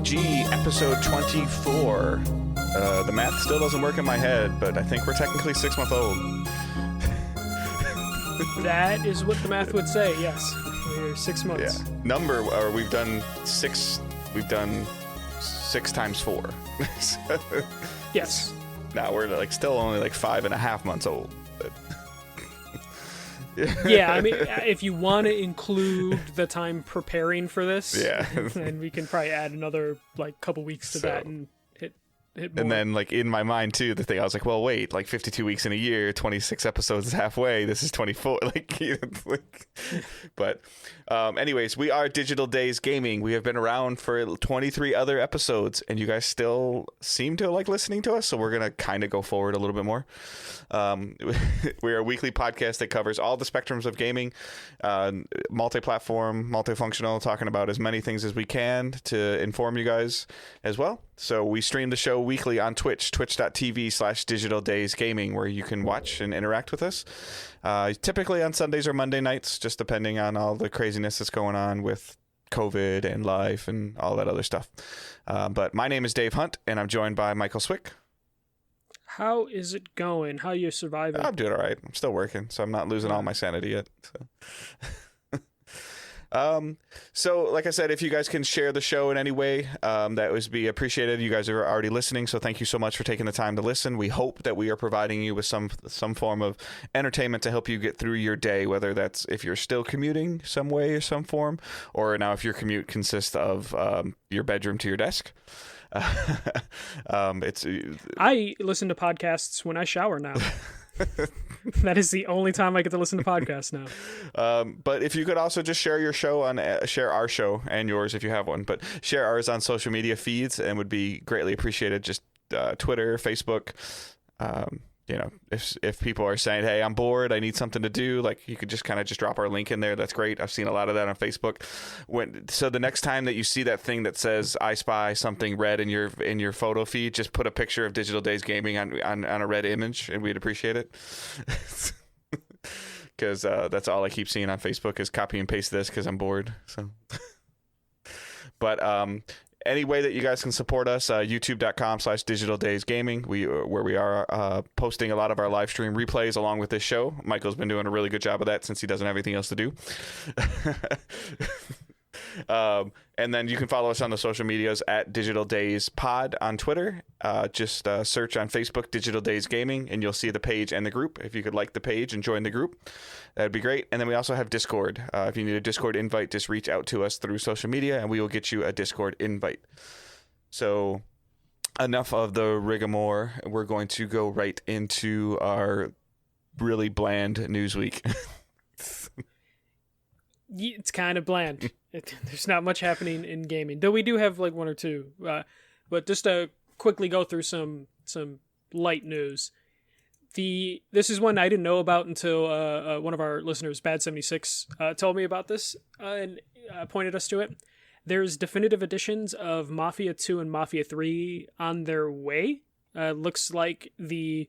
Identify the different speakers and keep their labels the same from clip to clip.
Speaker 1: DDG episode 24. The math still doesn't work in my head, but I think we're technically 6 months old.
Speaker 2: That is what the math would say, yes. We're 6 months.
Speaker 1: Yeah. We've done 6 times 4. So,
Speaker 2: yes.
Speaker 1: Now we're like still only like 5.5 months old. But
Speaker 2: yeah, I mean, if you want to include the time preparing for this, then we can probably add another like couple weeks to that and hit more.
Speaker 1: And then like in my mind too, the thing I was like, well, wait, like 52 weeks in a year, 26 episodes is halfway. This is 24. But anyways, we are Digital Days Gaming. We have been around for 23 other episodes, and you guys still seem to like listening to us. So we're gonna kind of go forward a little bit more. We're a weekly podcast that covers all the spectrums of gaming, multi-platform, multifunctional, talking about as many things as we can to inform you guys as well. So we stream the show weekly on Twitch, twitch.tv/Digital Days Gaming, where you can watch and interact with us. Typically on Sundays or Monday nights, just depending on all the craziness that's going on with COVID and life and all that other stuff. But my name is Dave Hunt, and I'm joined by Michael Swick.
Speaker 2: How is it going? How are you surviving?
Speaker 1: I'm doing all right. I'm still working, so I'm not losing all my sanity yet. So like I said, if you guys can share the show in any way, that would be appreciated. You guys are already listening, so thank you so much for taking the time to listen. We hope that we are providing you with some form of entertainment to help you get through your day, whether that's if you're still commuting some way or some form, or now if your commute consists of your bedroom to your desk.
Speaker 2: I listen to podcasts when I shower now. That is the only time I get to listen to podcasts now.
Speaker 1: But if you could also just share your show share our show and yours if you have one, but share ours on social media feeds and would be greatly appreciated. Just Twitter, Facebook. If people are saying, hey, I'm bored, I need something to do, like you could just kind of just drop our link in there. That's great. I've seen a lot of that on Facebook. So the next time that you see that thing that says I spy something red in your photo feed, just put a picture of Digital Days Gaming on a red image, and we'd appreciate it. Because that's all I keep seeing on Facebook is copy and paste this because I'm bored. So, but any way that you guys can support us, youtube.com/Digital Days Gaming, where we are posting a lot of our live stream replays along with this show. Michael's been doing a really good job of that since he doesn't have anything else to do. And then you can follow us on the social medias at Digital Days Pod on Twitter. Just search on Facebook Digital Days Gaming, and you'll see the page and the group. If you could like the page and join the group, that'd be great. And then we also have Discord. If you need a Discord invite, just reach out to us through social media, and we will get you a Discord invite. So enough of the rigmarole. We're going to go right into our really bland news week.
Speaker 2: It's kind of bland. There's not much happening in gaming, though we do have like one or two. But just to quickly go through some light news. This is one I didn't know about until one of our listeners, Bad76, told me about this and pointed us to it. There's definitive editions of Mafia 2 and Mafia 3 on their way. Looks like the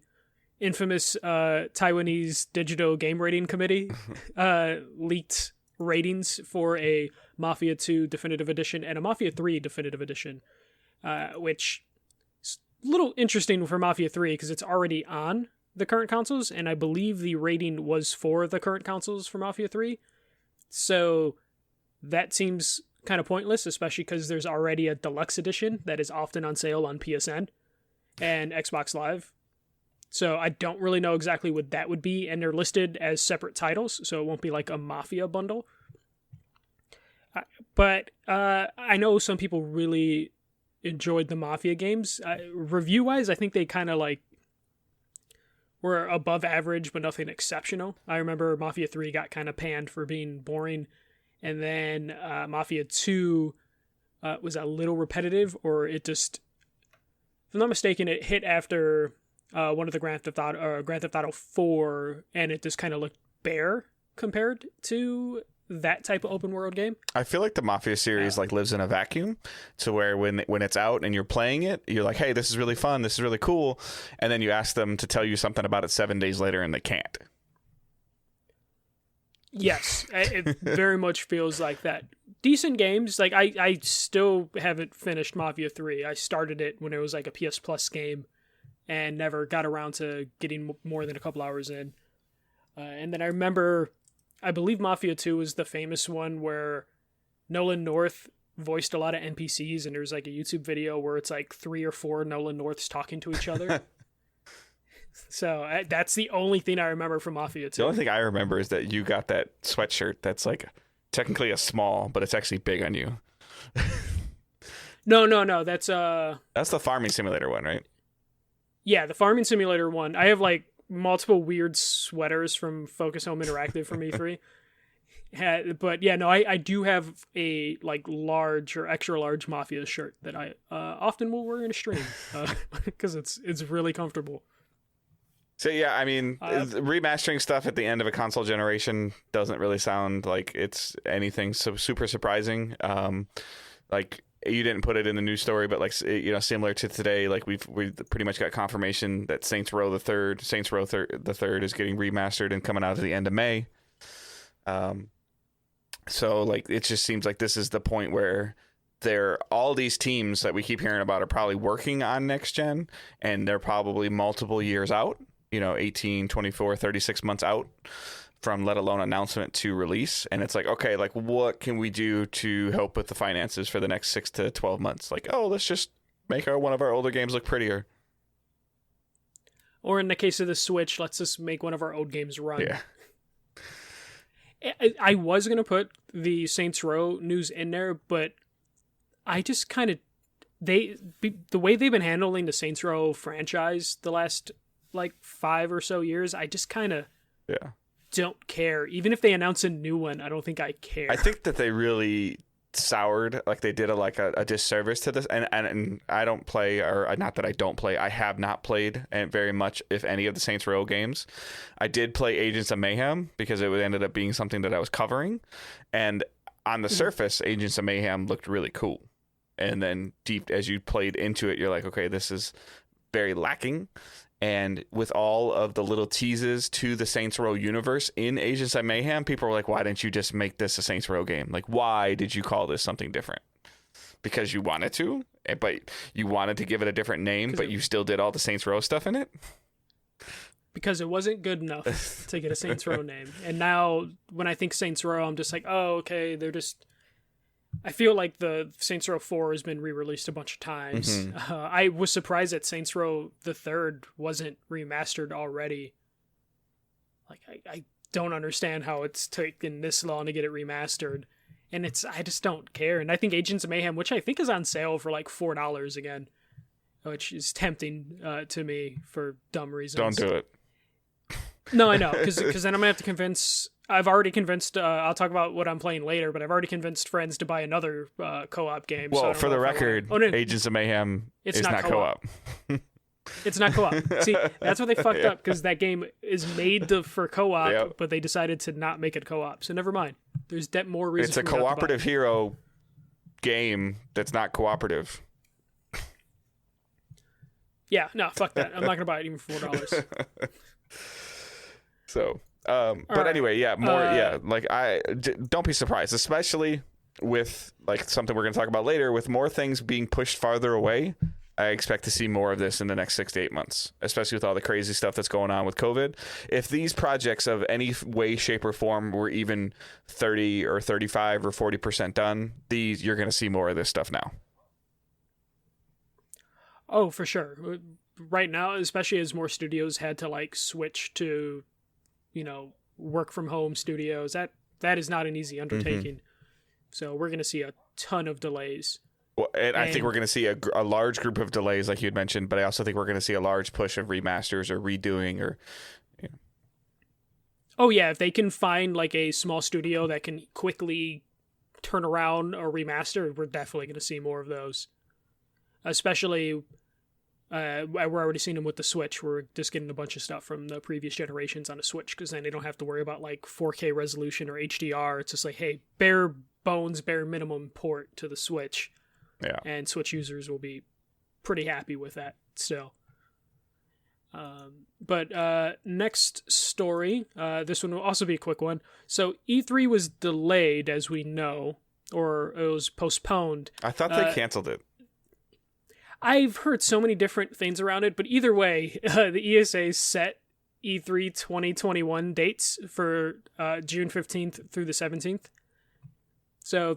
Speaker 2: infamous Taiwanese Digital Game Rating Committee leaked ratings for a Mafia 2 Definitive Edition and a Mafia 3 Definitive Edition, which is a little interesting for Mafia 3 because it's already on the current consoles, and I believe the rating was for the current consoles for Mafia 3. So that seems kind of pointless, especially because there's already a deluxe edition that is often on sale on PSN and Xbox Live. So I don't really know exactly what that would be, and they're listed as separate titles, so it won't be like a Mafia bundle. But I know some people really enjoyed the Mafia games. Review-wise, I think they kind of like were above average, but nothing exceptional. I remember Mafia 3 got kind of panned for being boring, and then Mafia 2 was a little repetitive, or it just, if I'm not mistaken, it hit after one of the Grand Theft Auto 4, and it just kind of looked bare compared to that type of open world game.
Speaker 1: I feel like the Mafia series like lives in a vacuum, to where when it's out and you're playing it, you're like, hey, this is really fun, this is really cool, and then you ask them to tell you something about it 7 days later and they can't.
Speaker 2: Yes, it very much feels like that. Decent games. Like I still haven't finished Mafia 3. I started it when it was like a PS Plus game and never got around to getting more than a couple hours in. And then I remember, I believe Mafia 2 was the famous one where Nolan North voiced a lot of NPCs, and there's like a YouTube video where it's like 3 or 4 Nolan Norths talking to each other. So that's the only thing I remember from Mafia 2.
Speaker 1: The only thing I remember is that you got that sweatshirt that's like technically a small, but it's actually big on you.
Speaker 2: No. That's
Speaker 1: the farming simulator one, right?
Speaker 2: Yeah, the farming simulator one. I have like multiple weird sweaters from Focus Home Interactive from E3. But yeah, no, I do have a like large or extra large Mafia shirt that I often will wear in a stream because it's really comfortable.
Speaker 1: So yeah, I mean, remastering stuff at the end of a console generation doesn't really sound like it's anything so super surprising. Like you didn't put it in the news story, but like similar to today, like we've pretty much got confirmation that Saints Row the Third is getting remastered and coming out at the end of May. So like it just seems like this is the point where all these teams that we keep hearing about are probably working on next gen, and they're probably multiple years out. 18, 24, 36 months out from let alone announcement to release. And it's like, okay, like what can we do to help with the finances for the next 6 to 12 months? Like, oh, let's just make one of our older games look prettier.
Speaker 2: Or in the case of the Switch, let's just make one of our old games run.
Speaker 1: Yeah.
Speaker 2: I was going to put the Saints Row news in there, but I just kind of, the way they've been handling the Saints Row franchise the last like 5 or so years, I just kind of don't care. Even if they announce a new one, I don't think I care.
Speaker 1: I think that they really soured, like they did a disservice to this, and I don't play, or not that I don't play, I have not played and very much, if any, of the Saints Row games. I did play Agents of Mayhem because it ended up being something that I was covering, and on the surface, Agents of Mayhem looked really cool, and then deep as you played into it, you're like, okay, this is very lacking. And with all of the little teases to the Saints Row universe in Agents of Mayhem, people were like, why didn't you just make this a Saints Row game? Like, why did you call this something different? Because you wanted to, but you wanted to give it a different name, but you still did all the Saints Row stuff in it?
Speaker 2: Because it wasn't good enough to get a Saints Row name. And now, when I think Saints Row, I'm just like, oh, okay, they're just... I feel like the Saints Row 4 has been re-released a bunch of times. Mm-hmm. I was surprised that Saints Row the Third wasn't remastered already. Like, I don't understand how it's taken this long to get it remastered. And I just don't care. And I think Agents of Mayhem, which I think is on sale for like $4 again, which is tempting to me for dumb reasons.
Speaker 1: Don't do it.
Speaker 2: No, I know, because then I'm going to have to convince... I've already convinced, I'll talk about what I'm playing later, but I've already convinced friends to buy another co-op game.
Speaker 1: Well,
Speaker 2: so
Speaker 1: for the record, Agents of Mayhem is not co-op.
Speaker 2: It's not co-op. See, that's what they fucked up, because that game is made for co-op, but they decided to not make it co-op. So never mind. There's more reasons.
Speaker 1: It's a cooperative hero game that's not cooperative.
Speaker 2: Yeah, no, fuck that. I'm not going to buy it even for $4.
Speaker 1: So... but anyway, like don't be surprised, especially with like something we're going to talk about later, with more things being pushed farther away. I expect to see more of this in the next 6 to 8 months, especially with all the crazy stuff that's going on with COVID. If these projects of any way, shape, or form were even 30 or 35 or 40% done, you're going to see more of this stuff now.
Speaker 2: Oh, for sure. Right now, especially as more studios had to like switch to work from home studios, that is not an easy undertaking. Mm-hmm. So we're going to see a ton of delays.
Speaker 1: Well, and I think we're going to see a large group of delays, like you had mentioned, but I also think we're going to see a large push of remasters or redoing or.
Speaker 2: Oh yeah, if they can find like a small studio that can quickly turn around a remaster, we're definitely going to see more of those. Especially. We're already seeing them with the Switch. We're just getting a bunch of stuff from the previous generations on the Switch, because then they don't have to worry about like 4K resolution or HDR. It's just like, hey, bare minimum port to the Switch. Yeah. And Switch users will be pretty happy with that still. But next story, this one will also be a quick one. So E3 was delayed, as we know, or it was postponed.
Speaker 1: I thought they canceled it.
Speaker 2: I've heard so many different things around it, but either way, the ESA set E3 2021 dates for June 15th through the 17th. So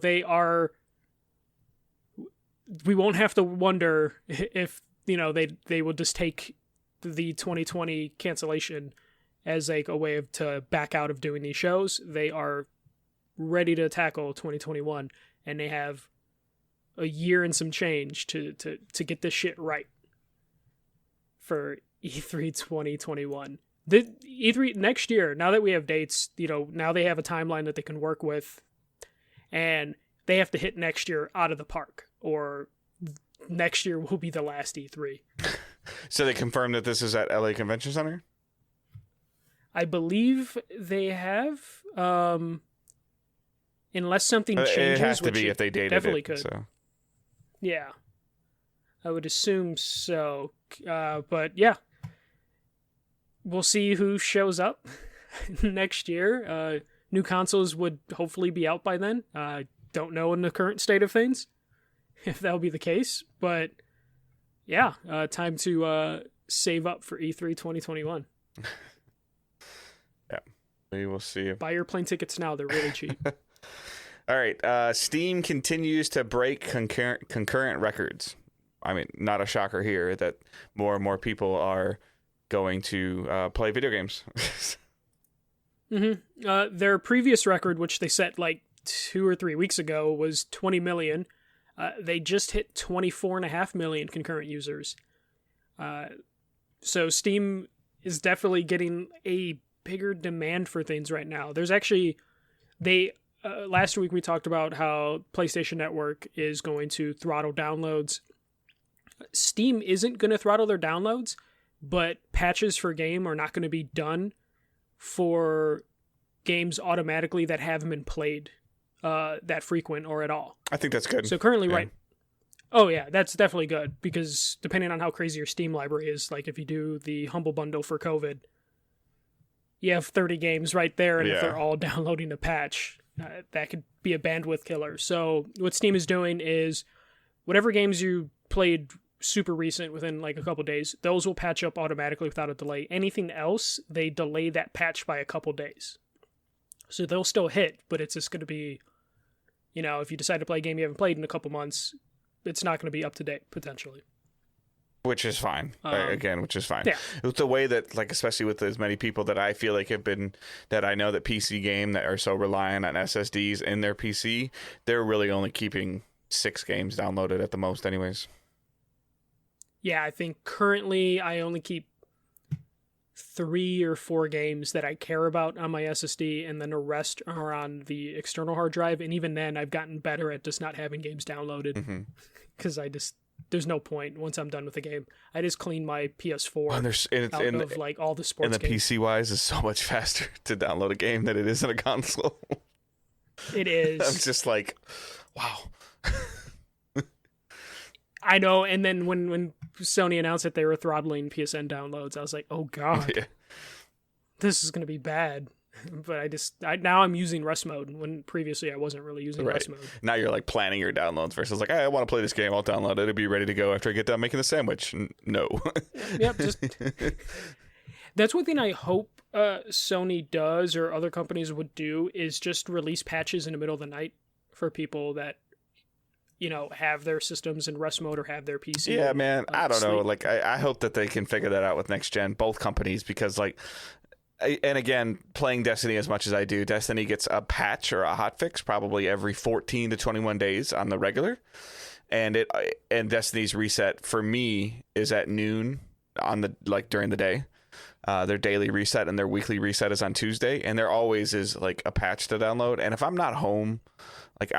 Speaker 2: we won't have to wonder if, they will just take the 2020 cancellation as like a way to back out of doing these shows. They are ready to tackle 2021, and they have a year and some change to get this shit right for E3 2021. The E3 next year, now that we have dates, now they have a timeline that they can work with, and they have to hit next year out of the park, or next year will be the last E3.
Speaker 1: So they confirmed that this is at LA Convention Center?
Speaker 2: I believe they have, unless something changes.
Speaker 1: It has to be if they dated
Speaker 2: definitely
Speaker 1: it.
Speaker 2: Could.
Speaker 1: So.
Speaker 2: Yeah. I would assume so. But yeah. We'll see who shows up next year. New consoles would hopefully be out by then. Don't know in the current state of things if that'll be the case. But yeah, time to save up for E3 2021.
Speaker 1: Yeah, we will see.
Speaker 2: Buy your plane tickets now. They're really cheap.
Speaker 1: All right. Steam continues to break concurrent records. I mean, not a shocker here that more and more people are going to play video games.
Speaker 2: Their previous record, which they set like 2 or 3 weeks ago, was 20 million. They just hit 24.5 million concurrent users. So Steam is definitely getting a bigger demand for things right now. There's actually, last week we talked about how PlayStation Network is going to throttle downloads. Steam isn't going to throttle their downloads, but patches for game are not going to be done for games automatically that haven't been played that frequent or at all.
Speaker 1: I think that's good.
Speaker 2: So currently, right. Oh yeah, that's definitely good, because depending on how crazy your Steam library is, like if you do the Humble Bundle for COVID, you have 30 games right there, and if they're all downloading a patch, that could be a bandwidth killer. So what Steam is doing is whatever games you played super recent within like a couple days, those will patch up automatically without a delay. Anything else, they delay that patch by a couple days. So they'll still hit, but it's just going to be, if you decide to play a game you haven't played in a couple months, it's not going to be up to date, potentially.
Speaker 1: Which is fine. Which is fine.
Speaker 2: Yeah.
Speaker 1: It's the way that, like, especially with as many people that I feel like that I know that PC game that are so reliant on SSDs in their PC, they're really only keeping 6 games downloaded at the most anyways.
Speaker 2: Yeah, I think currently I only keep 3 or 4 games that I care about on my SSD, and then the rest are on the external hard drive. And even then, I've gotten better at just not having games downloaded, because there's no point once I'm done with the game. I just clean my PS4 of like all the sports games.
Speaker 1: And the PC wise is so much faster to download a game than it is in a console.
Speaker 2: It is.
Speaker 1: I'm just like, wow.
Speaker 2: I know, and then when Sony announced that they were throttling PSN downloads, I was like, oh god, this is going to be bad. But now I'm using rest mode, when previously I wasn't really using rest mode.
Speaker 1: Now you're like planning your downloads versus like, I want to play this game, I'll download it, it'll be ready to go after I get done making the sandwich. No.
Speaker 2: Yep, that's one thing I hope Sony does, or other companies would do, is just release patches in the middle of the night for people that have their systems in rest mode or have their PC.
Speaker 1: Yeah, man, I don't know.
Speaker 2: sleep.
Speaker 1: Like, I hope that they can figure that out with next gen, both companies, because like, and again, playing Destiny as much as I do, Destiny gets a patch or a hotfix probably every 14 to 21 days on the regular, and Destiny's reset for me is at noon during the day. Their daily reset and their weekly reset is on Tuesday, and there always is like a patch to download. And if I'm not home, like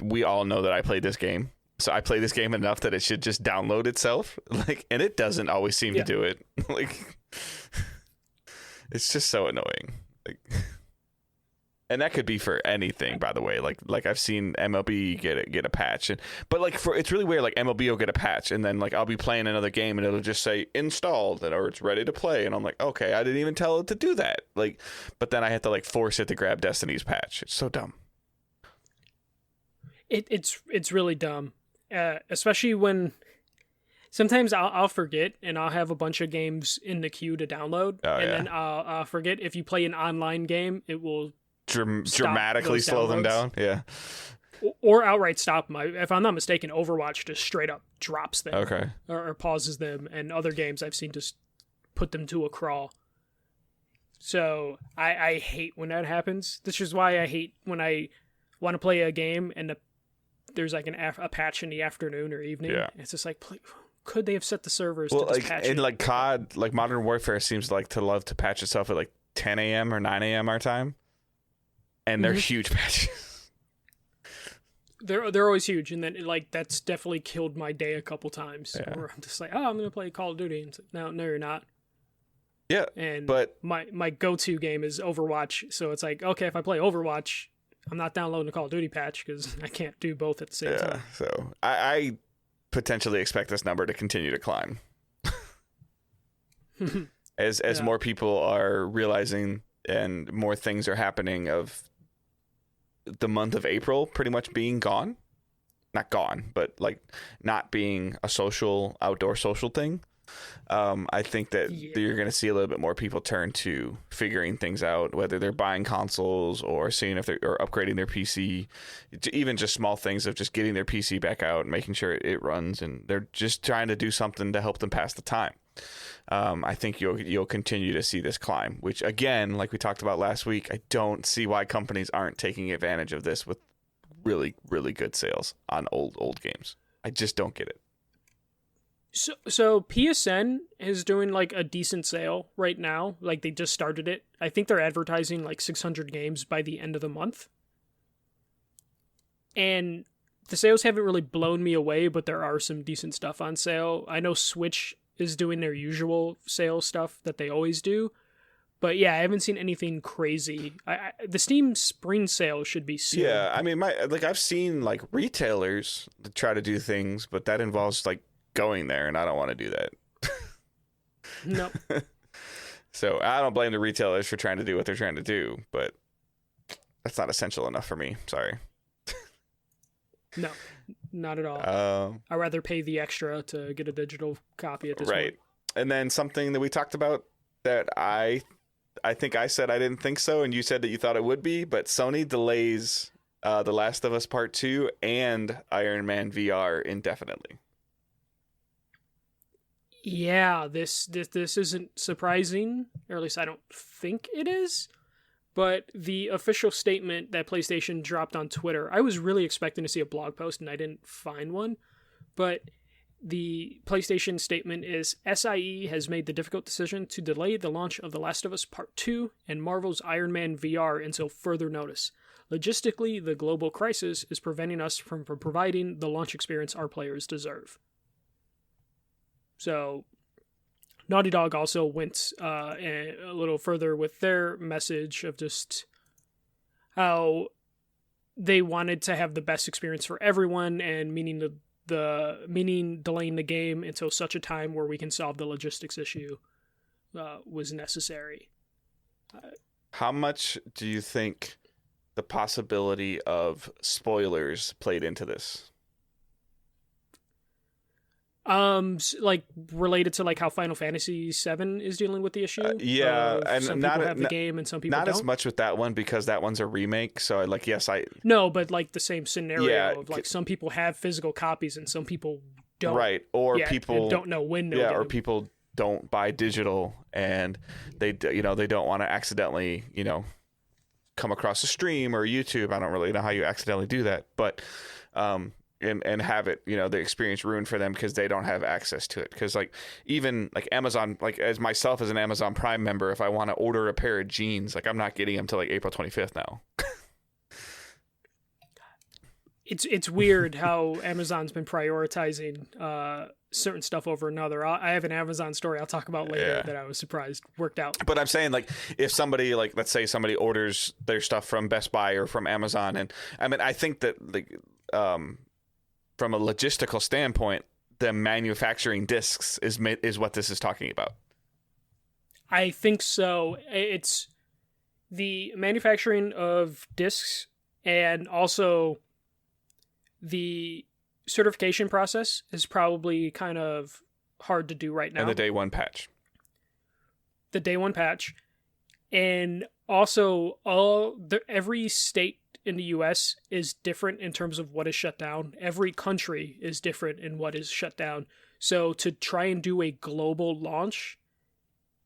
Speaker 1: we all know that I played this game, so I play this game enough that it should just download itself. Like, and it doesn't always seem to do it. Like, it's just so annoying. Like, And that could be for anything, by the way. Like I've seen MLB get a patch, but like it's really weird. Like MLB will get a patch, and then like I'll be playing another game, and it'll just say installed, or it's ready to play, and I'm like, okay, I didn't even tell it to do that. Like, but then I have to like force it to grab Destiny's patch. It's so dumb.
Speaker 2: It's really dumb, especially when sometimes I'll forget, and I'll have a bunch of games in the queue to download, then I'll forget. If you play an online game, it will
Speaker 1: dramatically slow them down. Yeah.
Speaker 2: Or outright stop them. If I'm not mistaken, Overwatch just straight up drops them.
Speaker 1: Okay.
Speaker 2: Or pauses them, and other games I've seen just put them to a crawl. So I hate when that happens. This is why I hate when I want to play a game and there's like a patch in the afternoon or evening. Yeah. It's just like, could they have set the servers to just patch it?
Speaker 1: Like COD, like Modern Warfare seems like to love to patch itself at like 10 a.m. or 9 a.m. our time. And they're huge patches.
Speaker 2: They're always huge, and then like that's definitely killed my day a couple times. Yeah. Where I'm just like, I'm gonna play Call of Duty, and it's like, no, you're not.
Speaker 1: Yeah, but
Speaker 2: my go-to game is Overwatch, so it's like, okay, if I play Overwatch, I'm not downloading a Call of Duty patch because I can't do both at the same time.
Speaker 1: So I potentially expect this number to continue to climb as more people are realizing and more things are happening of the month of April pretty much being gone. Not gone, but like not being a outdoor social thing. I think that you're going to see a little bit more people turn to figuring things out, whether they're buying consoles or seeing if they're upgrading their PC, even just small things of just getting their PC back out and making sure it runs, and they're just trying to do something to help them pass the time. I think you'll continue to see this climb, which again, like we talked about last week, I don't see why companies aren't taking advantage of this with really, really good sales on old games. I just don't get it.
Speaker 2: So PSN is doing like a decent sale right now. Like they just started it. I think they're advertising like 600 games by the end of the month. And the sales haven't really blown me away, but there are some decent stuff on sale. I know Switch is doing their usual sale stuff that they always do. But yeah, I haven't seen anything crazy. The Steam Spring Sale should be soon.
Speaker 1: Yeah, I mean, I've seen like retailers try to do things, but that involves like going there, and I don't want to do that.
Speaker 2: Nope.
Speaker 1: So I don't blame the retailers for trying to do what they're trying to do, but that's not essential enough for me. Sorry.
Speaker 2: No, not at all. I'd rather pay the extra to get a digital copy at this point. Right.
Speaker 1: And then something that we talked about that I think I said I didn't think so, and you said that you thought it would be, but Sony delays The Last of Us Part 2 and Iron Man VR indefinitely.
Speaker 2: Yeah, this isn't surprising, or at least I don't think it is. But the official statement that PlayStation dropped on Twitter, I was really expecting to see a blog post, and I didn't find one. But the PlayStation statement is, SIE has made the difficult decision to delay the launch of The Last of Us Part 2 and Marvel's Iron Man VR until further notice. Logistically, the global crisis is preventing us from providing the launch experience our players deserve. So, Naughty Dog also went a little further with their message of just how they wanted to have the best experience for everyone, and meaning delaying the game until such a time where we can solve the logistics issue was necessary.
Speaker 1: How much do you think the possibility of spoilers played into this?
Speaker 2: Like related to like how Final Fantasy VII is dealing with the issue.
Speaker 1: And
Speaker 2: some people have the game and some people
Speaker 1: not
Speaker 2: don't.
Speaker 1: As much with that one because that one's a remake. So like, yes,
Speaker 2: no, but like the same scenario of like some people have physical copies and some people don't.
Speaker 1: Right, or people
Speaker 2: don't know when.
Speaker 1: Or people don't buy digital and they don't want to accidentally come across a stream or YouTube. I don't really know how you accidentally do that, but and have it, the experience ruined for them because they don't have access to it. Because like even like Amazon, like as myself as an Amazon Prime member, if I want to order a pair of jeans, like I'm not getting them till like April 25th now.
Speaker 2: it's weird how Amazon's been prioritizing certain stuff over another. I have an Amazon story I'll talk about later that I was surprised worked out.
Speaker 1: But I'm saying, like, if somebody, like, let's say somebody orders their stuff from Best Buy or from Amazon, and I mean, I think that, like, from a logistical standpoint, the manufacturing discs is what this is talking about.
Speaker 2: I think so. It's the manufacturing of discs and also the certification process is probably kind of hard to do right now.
Speaker 1: And the day one patch.
Speaker 2: And also every state in the US is different in terms of what is shut down. Every country is different in what is shut down. So to try and do a global launch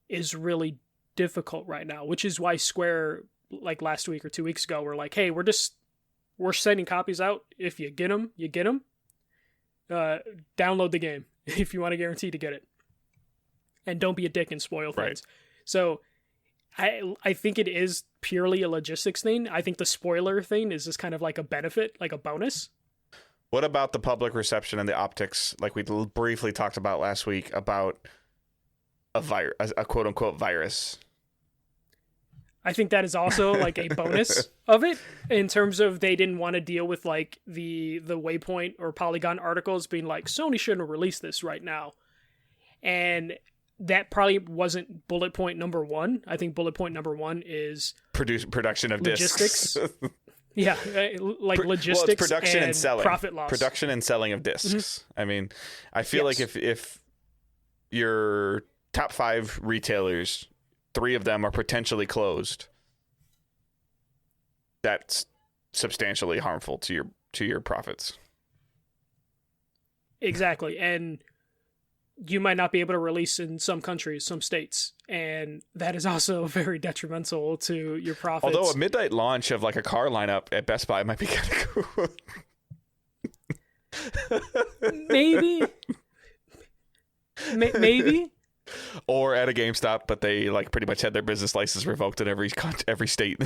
Speaker 2: is really difficult right now, which is why Square, like last week or 2 weeks ago, were like, hey, we're sending copies out. If you get them, you get them. Download the game if you want to guarantee to get it. And don't be a dick and spoil things. Right. So I think it is purely a logistics thing. I think the spoiler thing is just kind of like a benefit, like a bonus.
Speaker 1: What about the public reception and the optics, like we briefly talked about last week, about a quote-unquote virus?
Speaker 2: I think that is also like a bonus of it, in terms of they didn't want to deal with like the Waypoint or Polygon articles being like, Sony shouldn't have released this right now. And that probably wasn't bullet point number one. I think bullet point number one is production of
Speaker 1: logistics.
Speaker 2: Discs. Yeah, like logistics, well,
Speaker 1: production and selling,
Speaker 2: profit loss.
Speaker 1: Production and selling of discs. Mm-hmm. I mean, I feel like if your top 5 retailers, 3 of them are potentially closed, that's substantially harmful to your profits.
Speaker 2: Exactly. And you might not be able to release in some countries, some states, and that is also very detrimental to your profits.
Speaker 1: Although a midnight launch of like a car lineup at Best Buy might be kind of
Speaker 2: cool. Maybe.
Speaker 1: Or at a GameStop, but they like pretty much had their business license revoked in every state.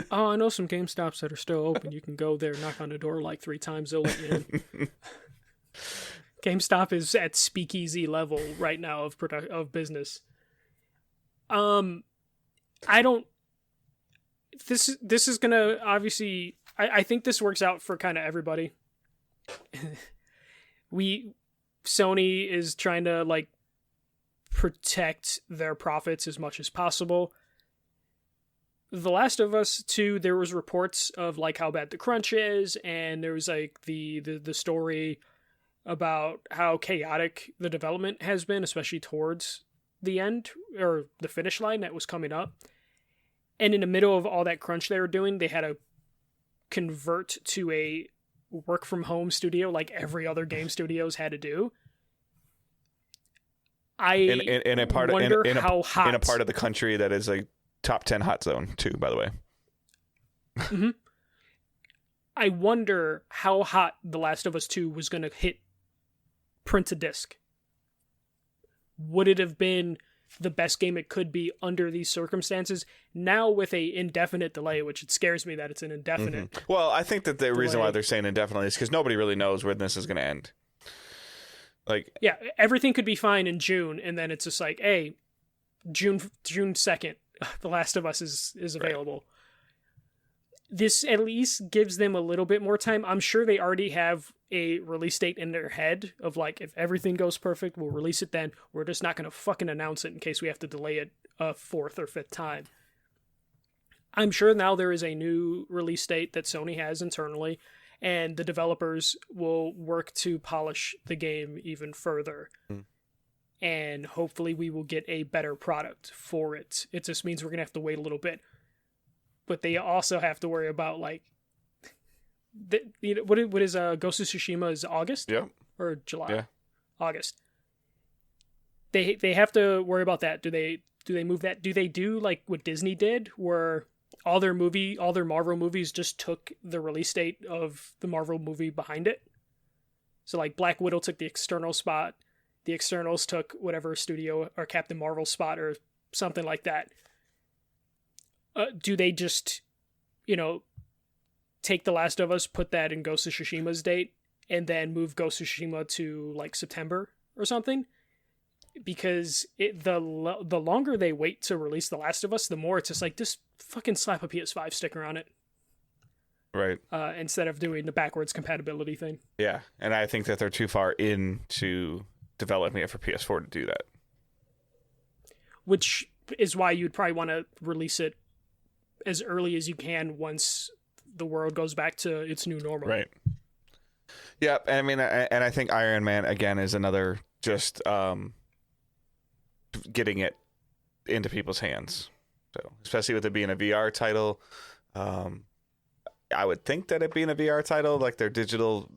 Speaker 2: Oh, I know some GameStops that are still open. You can go there, knock on the door like 3 times, they'll let you in. GameStop is at speakeasy level right now of business. I don't. This is gonna obviously. I think this works out for kind of everybody. Sony is trying to like protect their profits as much as possible. The Last of Us 2, there was reports of like how bad the crunch is, and there was like the story about how chaotic the development has been, especially towards the end or the finish line that was coming up. And in the middle of all that crunch they were doing, they had to convert to a work from home studio like every other game studios had to do.
Speaker 1: In a part of the country that is a top 10 hot zone too, by the way.
Speaker 2: Mm-hmm. I wonder how hot The Last of Us 2 was going to hit print to disc. Would it have been the best game it could be under these circumstances? Now with a indefinite delay, which it scares me that it's an indefinite.
Speaker 1: Mm-hmm. Well, I think that the reason why they're saying indefinitely is because nobody really knows when this is going to end. Like,
Speaker 2: yeah, everything could be fine in June, and then it's just like, hey, June 2nd, The Last of Us is available. Right. This at least gives them a little bit more time. I'm sure they already have a release date in their head of like, if everything goes perfect, we'll release it then. We're just not going to fucking announce it in case we have to delay it a 4th or 5th time. I'm sure now there is a new release date that Sony has internally, and the developers will work to polish the game even further. And hopefully we will get a better product for it. It just means we're going to have to wait a little bit. But they also have to worry about, like, what is Ghost of Tsushima is August?
Speaker 1: Yeah.
Speaker 2: Or July?
Speaker 1: Yeah.
Speaker 2: August. They have to worry about that. Do they move that? Do they do like what Disney did, where all their Marvel movies just took the release date of the Marvel movie behind it? So like Black Widow took the external spot, the externals took whatever studio or Captain Marvel spot or something like that. Do they just, take The Last of Us, put that in Ghost of Tsushima's date, and then move Ghost of Tsushima to like September or something. Because the longer they wait to release The Last of Us, the more it's just like, just fucking slap a PS5 sticker on it.
Speaker 1: Right.
Speaker 2: Instead of doing the backwards compatibility thing.
Speaker 1: Yeah, and I think that they're too far into developing it for PS4 to do that.
Speaker 2: Which is why you'd probably want to release it as early as you can once the world goes back to its new normal.
Speaker 1: Right. Yeah, I mean, and I think Iron Man, again, is another just getting it into people's hands. So, especially with it being a VR title, I would think that it being a VR title, like the digital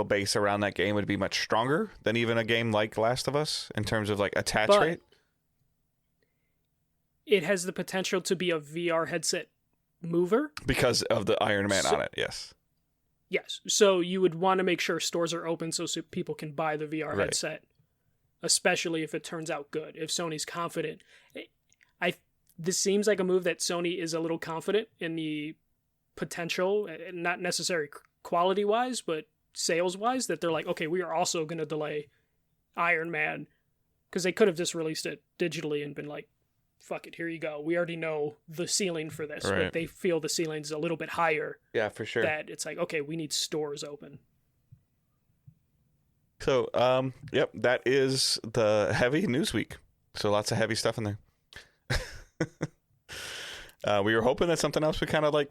Speaker 1: base around that game would be much stronger than even a game like Last of Us in terms of like attach rate.
Speaker 2: It has the potential to be a VR headset mover
Speaker 1: because of the Iron Man on it. Yes.
Speaker 2: Yes. So you would want to make sure stores are open so people can buy the VR headset, especially if it turns out good. If Sony's confident, this seems like a move that Sony is a little confident in the potential, not necessarily quality wise, but sales wise, that they're like, okay, we are also going to delay Iron Man, because they could have just released it digitally and been like, fuck it, here you go. We already know the ceiling for this, but they feel the ceiling's a little bit higher.
Speaker 1: Yeah, for sure.
Speaker 2: That it's like, okay, we need stores open.
Speaker 1: So, yep, that is the heavy news week. So lots of heavy stuff in there. We were hoping that something else would kind of like,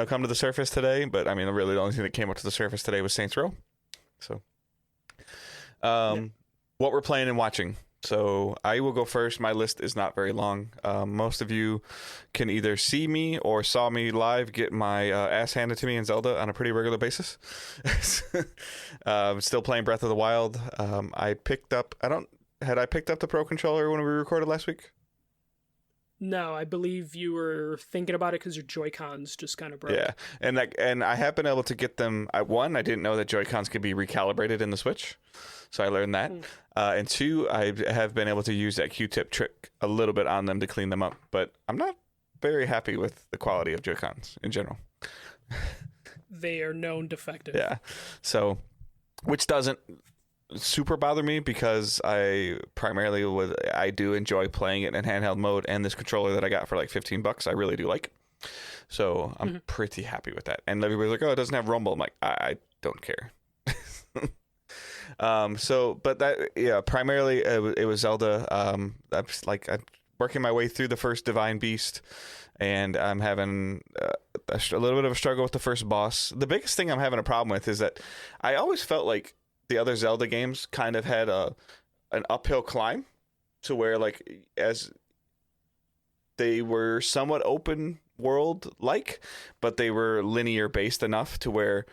Speaker 1: come to the surface today, but I mean, really the only thing that came up to the surface today was Saints Row. So, what we're playing and watching. So I will go first. My list is not very long. Most of you can either see me or saw me live get my ass handed to me in Zelda on a pretty regular basis. Still playing Breath of the Wild. I picked up the Pro Controller when we recorded last week?
Speaker 2: No, I believe you were thinking about it because your Joy-Cons just kind of broke.
Speaker 1: Yeah, and I have been able to get them. I didn't know that Joy-Cons could be recalibrated in the Switch, so I learned that. And two, I have been able to use that Q-tip trick a little bit on them to clean them up, but I'm not very happy with the quality of Joy-Cons in general.
Speaker 2: They are known defective.
Speaker 1: Yeah, so which doesn't super bother me because I do enjoy playing it in handheld mode, and this controller that I got for like $15 I really do like, so I'm pretty happy with that. And everybody's like, oh, it doesn't have rumble. I'm like, I don't care. But that, yeah, primarily it was Zelda. I'm working my way through the first Divine Beast, and I'm having a little bit of a struggle with the first boss. The biggest thing I'm having a problem with is that I always felt like the other Zelda games kind of had an uphill climb to where, like, as they were somewhat open world like, but they were linear based enough to where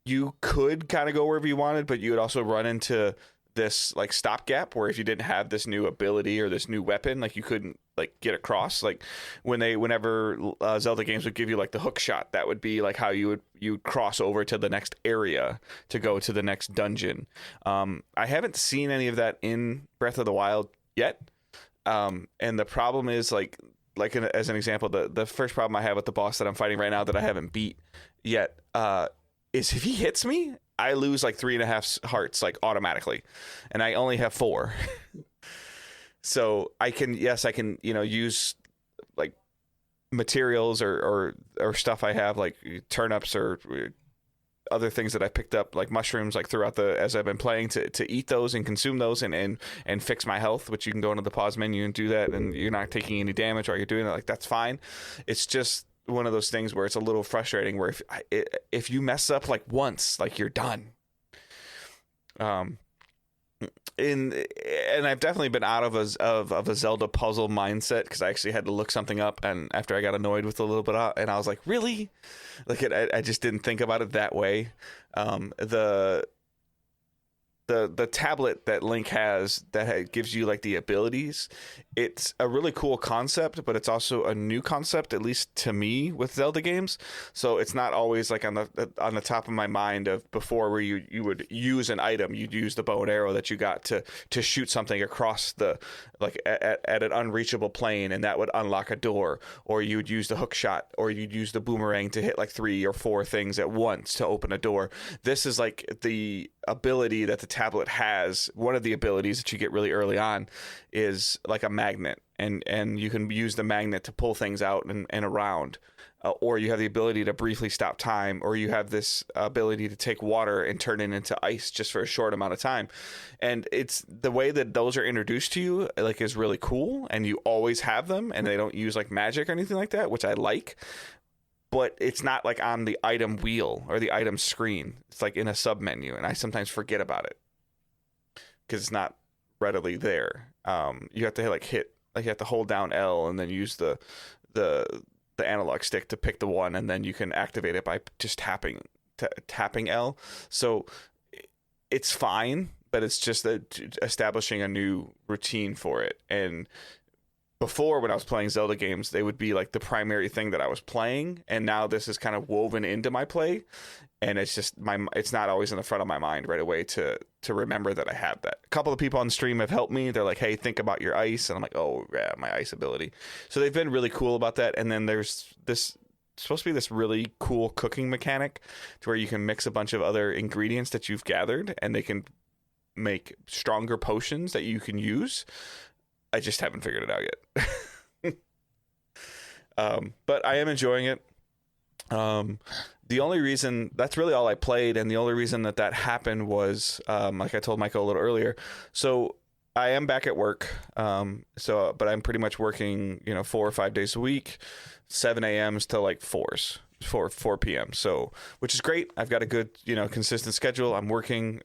Speaker 1: you could kind of go wherever you wanted, but you would also run into this like stopgap where if you didn't have this new ability or this new weapon, like you couldn't like get across. Like whenever Zelda games would give you like the hook shot, that would be like how you would cross over to the next area to go to the next dungeon. I haven't seen any of that in Breath of the Wild yet. And the problem is as an example, the first problem I have with the boss that I'm fighting right now that I haven't beat yet, is if he hits me, I lose like 3.5 hearts like automatically, and I only have 4. So I can use like materials or stuff I have, like turnips or other things that I picked up, like mushrooms, like throughout as I've been playing, to eat those and consume those and fix my health, which you can go into the pause menu and do that, and you're not taking any damage while you're doing it. Like, that's fine. It's just one of those things where it's a little frustrating where if you mess up like once, like you're done. And I've definitely been out of a Zelda puzzle mindset because I actually had to look something up, and after I got annoyed with a little bit and I was like, really? Like I just didn't think about it that way. the tablet that Link has that gives you like the abilities, it's a really cool concept, but it's also a new concept, at least to me, with Zelda games. So it's not always like on the top of my mind of before, where you would use an item, you'd use the bow and arrow that you got to shoot something across the like at an unreachable plane, and that would unlock a door, or you would use the hook shot, or you'd use the boomerang to hit like 3 or 4 things at once to open a door. This is like the ability that the tablet has. One of the abilities that you get really early on is like a magnet, and you can use the magnet to pull things out and around, or you have the ability to briefly stop time, or you have this ability to take water and turn it into ice just for a short amount of time. And it's the way that those are introduced to you, like, is really cool, and you always have them, and they don't use like magic or anything like that, which I like. But it's not like on the item wheel or the item screen. It's like in a sub menu, and I sometimes forget about it because it's not readily there. You have to you have to hold down L and then use the analog stick to pick the one, and then you can activate it by just tapping L. So it's fine, but it's just establishing a new routine for it. And before, when I was playing Zelda games, they would be like the primary thing that I was playing, and now this is kind of woven into my play, and it's just it's not always in the front of my mind right away to remember that I have that. A couple of people on the stream have helped me. They're like, "Hey, think about your ice," and I'm like, "Oh yeah, my ice ability." So they've been really cool about that. And then there's this supposed to be this really cool cooking mechanic to where you can mix a bunch of other ingredients that you've gathered, and they can make stronger potions that you can use. I just haven't figured it out yet. But I am enjoying it. The only reason, that's really all I played, and the only reason that happened was, like I told Michael a little earlier. So I am back at work. But I'm pretty much working, 4 or 5 days a week, 7 a.m. to like 4 p.m. So, which is great. I've got a good, consistent schedule. I'm working.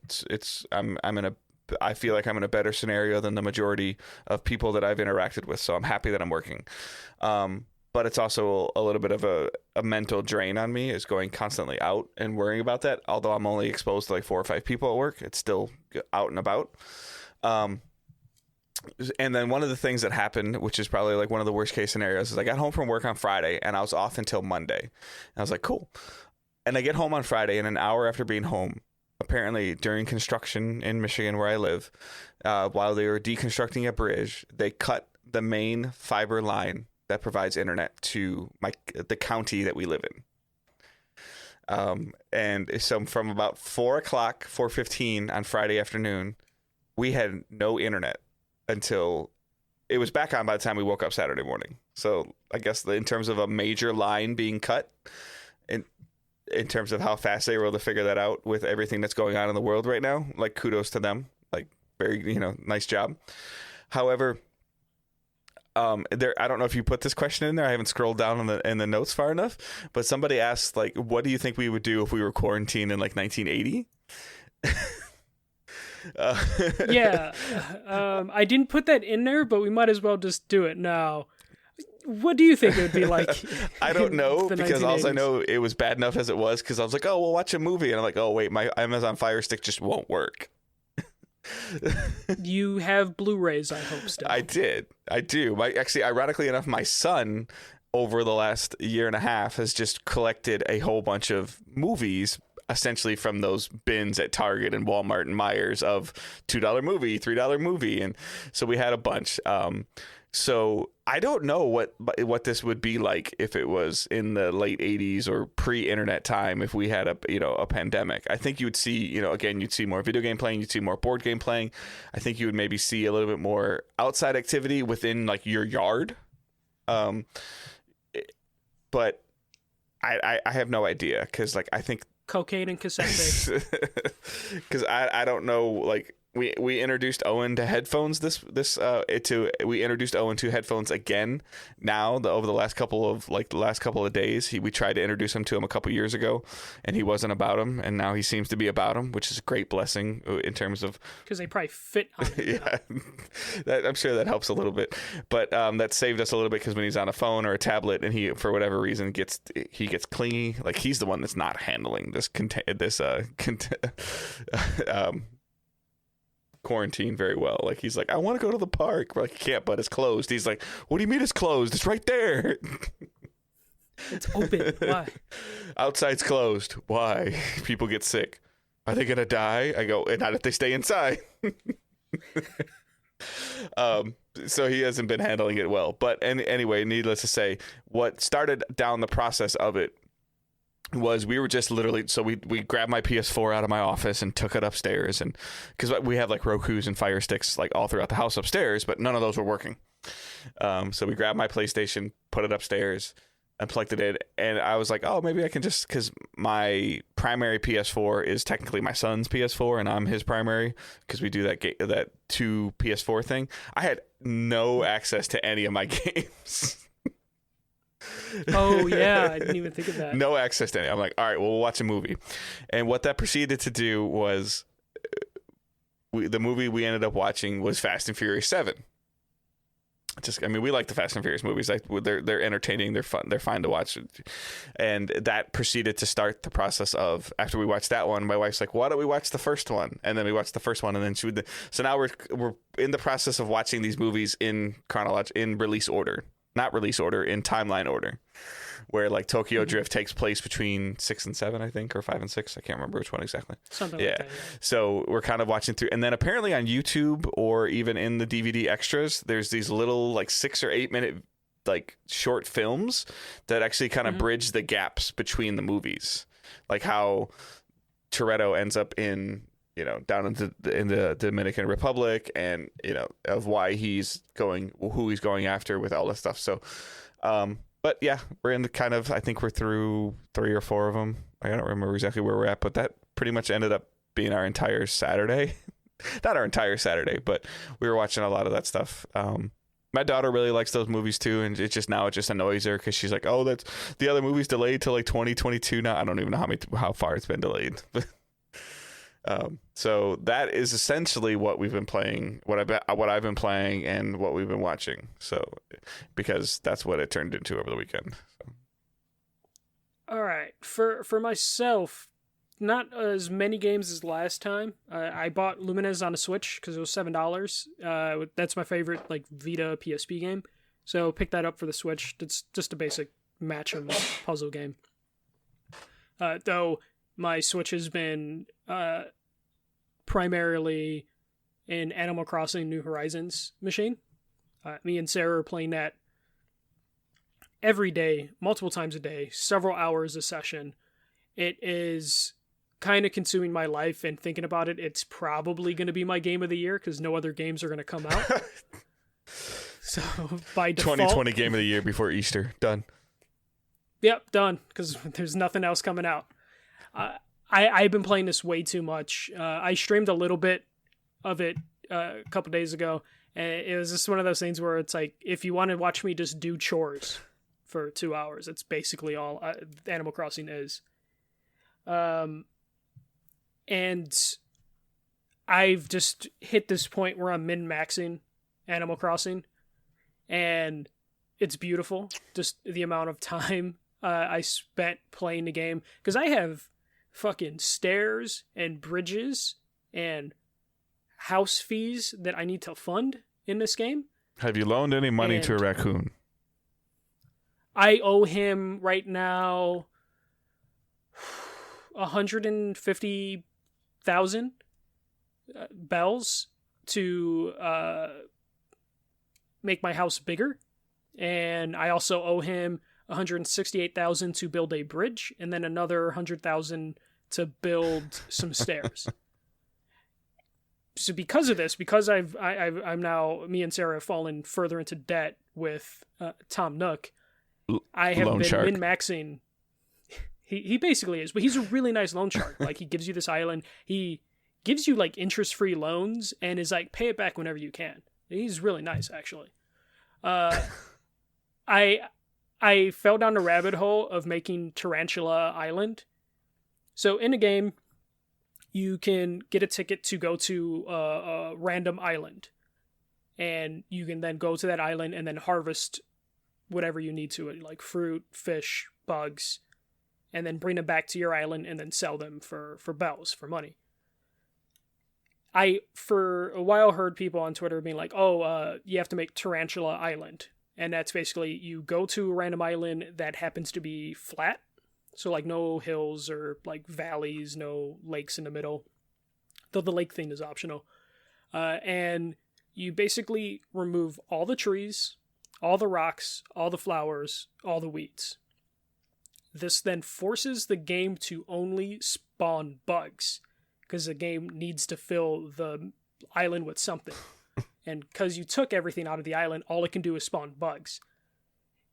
Speaker 1: I feel like I'm in a better scenario than the majority of people that I've interacted with. So I'm happy that I'm working. But it's also a little bit of a mental drain on me, is going constantly out and worrying about that. Although I'm only exposed to like 4 or 5 people at work, it's still out and about. And then one of the things that happened, which is probably like one of the worst case scenarios, is I got home from work on Friday and I was off until Monday. And I was like, cool. And I get home on Friday, and an hour after being home, apparently during construction in Michigan where I live, while they were deconstructing a bridge, they cut the main fiber line that provides internet to the county that we live in. And so from about 4:15 on Friday afternoon, we had no internet until it was back on by the time we woke up Saturday morning. So I guess in terms of a major line being cut, in terms of how fast they were able to figure that out with everything that's going on in the world right now, like, kudos to them. Like, very, nice job. However, I don't know if you put this question in there. I haven't scrolled down in the notes far enough, but somebody asked, like, what do you think we would do if we were quarantined in like 1980?
Speaker 2: Yeah. I didn't put that in there, but we might as well just do it now. What do you think it would be like?
Speaker 1: I don't know, because
Speaker 2: 1980s?
Speaker 1: also I know it was bad enough as it was, because I was like, oh, we'll watch a movie. And I'm like, oh, wait, my Amazon Fire Stick just won't work.
Speaker 2: You have Blu-rays, I hope, still.
Speaker 1: I do. Actually, ironically enough, my son, over the last year and a half, has just collected a whole bunch of movies, essentially from those bins at Target and Walmart and Myers of $2 movie, $3 movie. And so we had a bunch. So I don't know what this would be like if it was in the late 80s or pre-internet time, if we had a pandemic. I think you would see, again, you'd see more video game playing, you'd see more board game playing. I think you would maybe see a little bit more outside activity within like your yard. But I have no idea, because like I think
Speaker 2: cocaine and cassette tapes.
Speaker 1: Because I don't know, like, we introduced Owen to headphones we introduced Owen to headphones again now over the last couple of days. We tried to introduce him to him a couple years ago, and he wasn't about him, and now he seems to be about him, which is a great blessing in terms of, because
Speaker 2: they probably fit on him.
Speaker 1: Yeah. I'm sure that helps a little bit, but that saved us a little bit, because when he's on a phone or a tablet and he, for whatever reason, gets clingy, like, he's the one that's not handling quarantine very well. Like, he's like, I want to go to the park. We're like, you can't, but it's closed. He's like, what do you mean it's closed? It's right there.
Speaker 2: It's open. Why?
Speaker 1: Outside's closed. Why? People get sick. Are they gonna die? I go, not if they stay inside. So he hasn't been handling it well. But anyway, needless to say, what started down the process of it was we were just literally, so we grabbed my PS4 out of my office and took it upstairs, and because we have like Roku's and Fire Sticks like all throughout the house upstairs, but none of those were working. So we grabbed my PlayStation, put it upstairs, and plugged it in, and I was like, oh, maybe I can just, because my primary PS4 is technically my son's PS4 and I'm his primary, because we do that two PS4 thing. I had no access to any of my games.
Speaker 2: Oh yeah, I didn't even think of that.
Speaker 1: No access to any. I'm like, all right, well, we'll watch a movie. And what that proceeded to do was, the movie we ended up watching was Fast and Furious 7. We like the Fast and Furious movies. They're entertaining. They're fun. They're fine to watch. And that proceeded to start the process of, after we watched that one, my wife's like, why don't we watch the first one? And then we watched the first one, and then so now we're in the process of watching these movies in release order. Not release order, in timeline order, where like Tokyo Drift takes place between 6 and 7, I think, or 5 and 6. I can't remember which one exactly.
Speaker 2: Something like that. Yeah.
Speaker 1: So we're kind of watching through, and then apparently on YouTube or even in the DVD extras, there's these little like 6 or 8 minute like short films that actually kind of bridge the gaps between the movies, like how Toretto ends up in, down in the Dominican Republic, and of why he's going, who he's going after with all this stuff. So, but yeah, we're in the kind of, I think we're through 3 or 4 of them. I don't remember exactly where we're at, but that pretty much ended up being our entire Saturday. Not our entire Saturday, but we were watching a lot of that stuff. My daughter really likes those movies too, and it just annoys her because she's like, oh, that's the other movie's delayed till like 2022 now. I don't even know how far it's been delayed. So that is essentially what we've been playing, what I've been playing, and what we've been watching. So, because that's what it turned into over the weekend. So.
Speaker 2: All right, for myself, not as many games as last time. I bought Lumines on a Switch because it was $7. That's my favorite like Vita PSP game, so picked that up for the Switch. It's just a basic match 'em puzzle game. Though my Switch has been primarily an Animal Crossing New Horizons machine. Me and Sarah are playing that every day, multiple times a day, several hours a session. It is kind of consuming my life, and thinking about it, it's probably going to be my game of the year because no other games are going to come out. So by default,
Speaker 1: 2020 game of the year before Easter. Done.
Speaker 2: Yep, done, because there's nothing else coming out. I've been playing this way too much. I streamed a little bit of it a couple days ago, and it was just one of those things where it's like, if you want to watch me just do chores for 2 hours, it's basically all Animal Crossing is. And I've just hit this point where I'm min-maxing Animal Crossing, and it's beautiful, just the amount of time I spent playing the game, because I have fucking stairs and bridges and house fees that I need to fund in this game.
Speaker 1: Have you loaned any money to a raccoon?
Speaker 2: I owe him right now 150,000 bells to make my house bigger, and I also owe him 168,000 to build a bridge, and then another 100,000 to build some stairs. So because of this, because I'm now, me and Sarah have fallen further into debt with Tom Nook, I have been min-maxing. He basically is, but he's a really nice loan shark. Like, he gives you this island, he gives you like interest-free loans, and is like, pay it back whenever you can. He's really nice, actually. I fell down the rabbit hole of making Tarantula Island. So in a game, you can get a ticket to go to a random island, and you can then go to that island and then harvest whatever you need to it, like fruit, fish, bugs, and then bring them back to your island and then sell them for bells, for money. I, for a while, heard people on Twitter being like, oh, you have to make Tarantula Island. And that's basically you go to a random island that happens to be flat. So, like, no hills or, like, valleys, no lakes in the middle. Though the lake thing is optional. And you basically remove all the trees, all the rocks, all the flowers, all the weeds. This then forces the game to only spawn bugs. Because the game needs to fill the island with something. And because you took everything out of the island, all it can do is spawn bugs.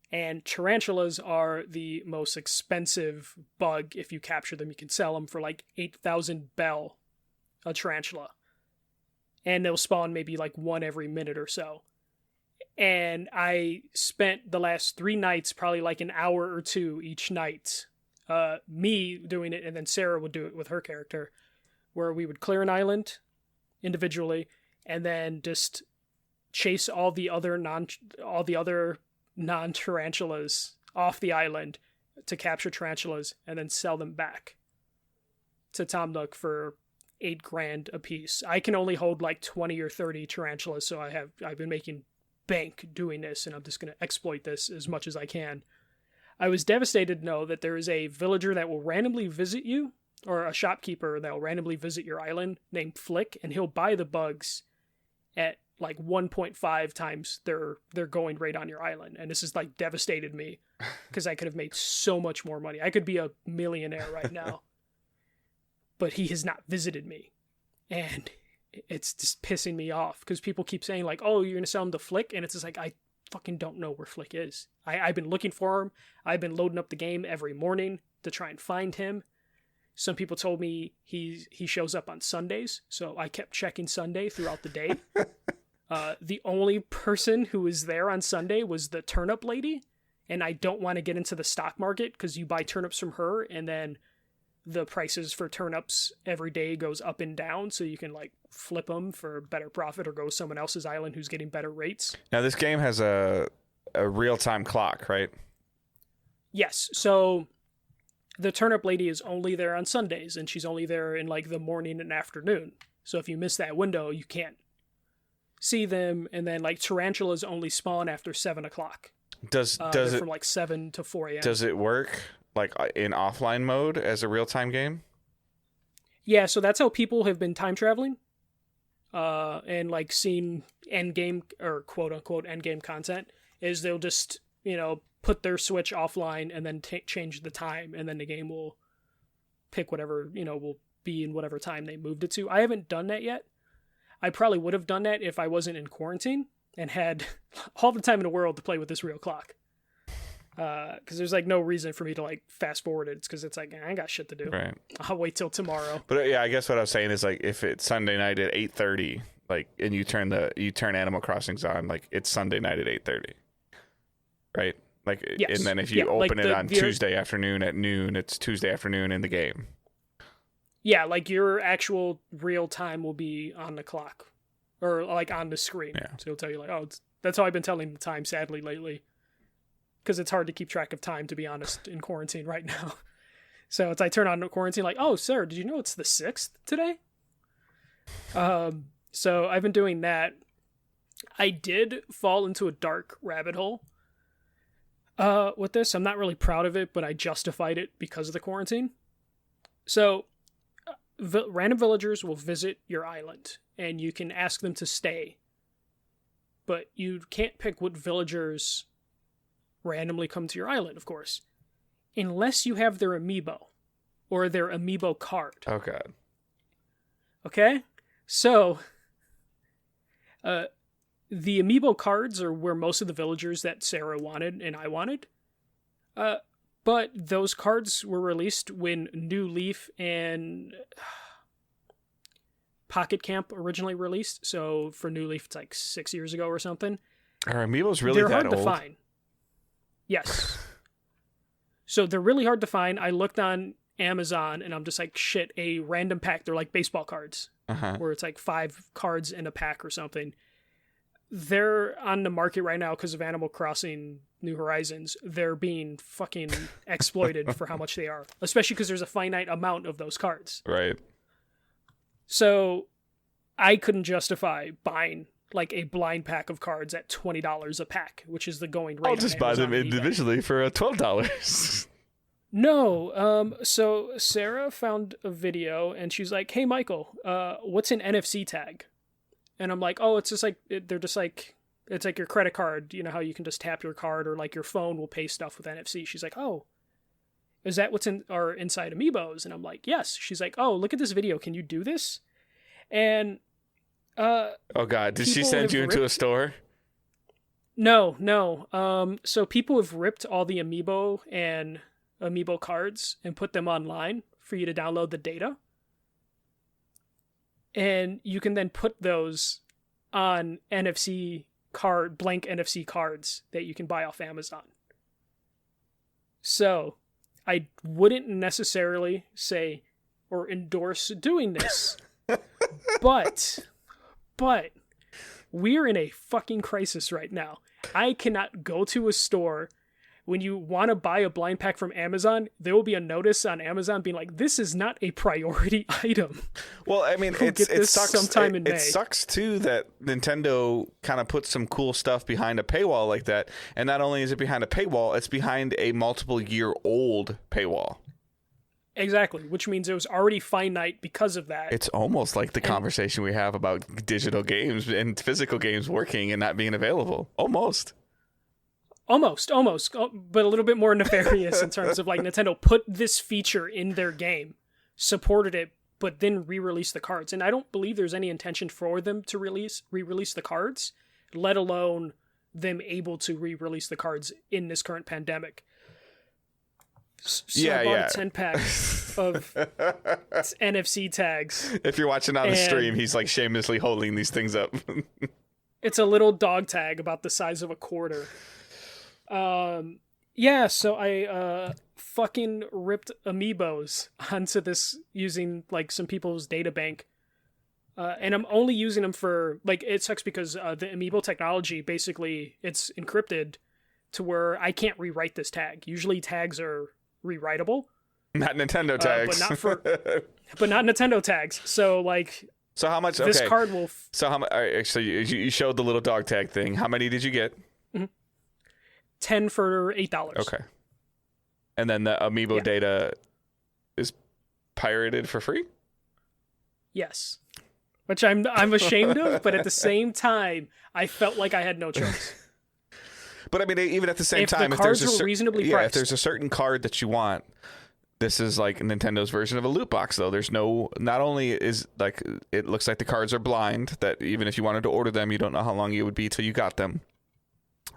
Speaker 2: And tarantulas are the most expensive bug. If you capture them, you can sell them for like 8,000 bell a tarantula. And they'll spawn maybe like one every minute or so. And I spent the last 3 nights, probably like an hour or 2 each night, me doing it, and then Sarah would do it with her character, where we would clear an island individually and then just chase all the other non-tarantulas off the island to capture tarantulas and then sell them back to Tom Nook for $8,000 a piece. I can only hold like 20 or 30 tarantulas, so I've been making bank doing this, and I'm just going to exploit this as much as I can. I was devastated to know that there is a villager that will randomly visit you, or a shopkeeper that will randomly visit your island named Flick, and he'll buy the bugs at like 1.5 times their going rate on your island. And this has like devastated me because I could have made so much more money. I could be a millionaire right now. But he has not visited me. And it's just pissing me off because people keep saying like, oh, you're going to sell him to Flick? And it's just like, I fucking don't know where Flick is. I've been looking for him. I've been loading up the game every morning to try and find him. Some people told me he shows up on Sundays, so I kept checking Sunday throughout the day. The only person who was there on Sunday was the turnip lady, and I don't want to get into the stock market because you buy turnips from her, and then the prices for turnips every day goes up and down, so you can like flip them for better profit or go to someone else's island who's getting better rates.
Speaker 1: Now, this game has a real-time clock, right?
Speaker 2: Yes, so the turnip lady is only there on Sundays, and she's only there in like the morning and afternoon. So if you miss that window, you can't see them. And then like tarantulas only spawn after 7 o'clock.
Speaker 1: Does it
Speaker 2: from like 7 to 4 a.m.
Speaker 1: Does it work like in offline mode as a real-time game?
Speaker 2: Yeah, so that's how people have been time traveling, and like seen end game or quote unquote end game content. Is they'll just put their switch offline and then change the time, and then the game will pick whatever, will be in whatever time they moved it to. I haven't done that yet. I probably would have done that if I wasn't in quarantine and had all the time in the world to play with this real clock. Because there's like no reason for me to like fast forward it. It's because it's like, I ain't got shit to do.
Speaker 1: Right.
Speaker 2: I'll wait till tomorrow.
Speaker 1: But yeah, I guess what I was saying is like if it's Sunday night at 8:30, like, and you turn Animal Crossings on, like it's Sunday night at 8:30, right? Like, yes. And then if you open it on Tuesday afternoon at noon, it's Tuesday afternoon in the game.
Speaker 2: Yeah, like your actual real time will be on the clock or like on the screen. Yeah. So it'll tell you like, oh, that's how I've been telling the time sadly lately. Because it's hard to keep track of time, to be honest, in quarantine right now. So it's I turn on quarantine like, oh, sir, did you know it's the 6th today? So I've been doing that. I did fall into a dark rabbit hole with this. I'm not really proud of it, but I justified it because of the quarantine. So random villagers will visit your island, and you can ask them to stay. But you can't pick what villagers randomly come to your island, of course, unless you have their amiibo or their amiibo card.
Speaker 1: Oh, God.
Speaker 2: Okay? So, the amiibo cards are where most of the villagers that Sarah wanted and I wanted. But those cards were released when New Leaf and Pocket Camp originally released. So for New Leaf, it's like 6 years ago or something.
Speaker 1: Are amiibos really that old?
Speaker 2: They're hard to find. Yes. So they're really hard to find. I looked on Amazon and I'm just like, shit, a random pack. They're like baseball cards, where it's like 5 cards in a pack or something. They're on the market right now because of Animal Crossing New Horizons. They're being fucking exploited for how much they are, especially because there's a finite amount of those cards.
Speaker 1: Right.
Speaker 2: So I couldn't justify buying like a blind pack of cards at $20 a pack, which is the going rate.
Speaker 1: I'll just buy them individually for $12.
Speaker 2: No, so Sarah found a video and she's like, "Hey Michael, what's an NFC tag?" And I'm like, "Oh, it's just like they're just like it's like your credit card. You know how you can just tap your card, or like your phone will pay stuff with NFC." She's like, "Oh, is that what's in our inside amiibos?" And I'm like, "Yes." She's like, "Oh, look at this video. Can you do this?" And
Speaker 1: oh God, did she send you into a store?
Speaker 2: No. So people have ripped all the amiibo cards and put them online for you to download the data. And you can then put those on blank NFC cards that you can buy off Amazon. So I wouldn't necessarily say or endorse doing this, but we're in a fucking crisis right now. I cannot go to a store. When you want to buy a blind pack from Amazon, there will be a notice on Amazon being like, "This is not a priority item."
Speaker 1: Well, I mean, it sucks.
Speaker 2: Sometime in May.
Speaker 1: It sucks too that Nintendo kind of puts some cool stuff behind a paywall like that, and not only is it behind a paywall, it's behind a multiple-year-old paywall.
Speaker 2: Exactly, which means it was already finite because of that.
Speaker 1: It's almost like the conversation we have about digital games and physical games working and not being available. Almost, but a little bit more nefarious in terms of like Nintendo put this feature in their game, supported it, but then re-released the cards. And I don't believe there's any intention for them to re-release the cards, let alone them able to re-release the cards in this current pandemic. So I bought a 10-pack of NFC tags. If you're watching on the stream, he's like shamelessly holding these things up.
Speaker 2: It's a little dog tag about the size of a quarter. So I fucking ripped amiibos onto this using like some people's data bank. And I'm only using them for like, it sucks because the amiibo technology, basically it's encrypted to where I can't rewrite this tag. Usually tags are rewritable.
Speaker 1: Not Nintendo tags.
Speaker 2: But not Nintendo tags. So like,
Speaker 1: so how much,
Speaker 2: this card will,
Speaker 1: so how much, all right, so you showed the little dog tag thing. How many did you get?
Speaker 2: 10 for $8.
Speaker 1: Okay. And then the amiibo data is pirated for free?
Speaker 2: Yes. Which I'm ashamed of, but at the same time, I felt like I had no choice.
Speaker 1: But I mean, even at the same time,
Speaker 2: if cards were reasonably priced,
Speaker 1: if there's a certain card that you want, this is like Nintendo's version of a loot box, though. There's not only is like, it looks like the cards are blind, that even if you wanted to order them, you don't know how long it would be till you got them.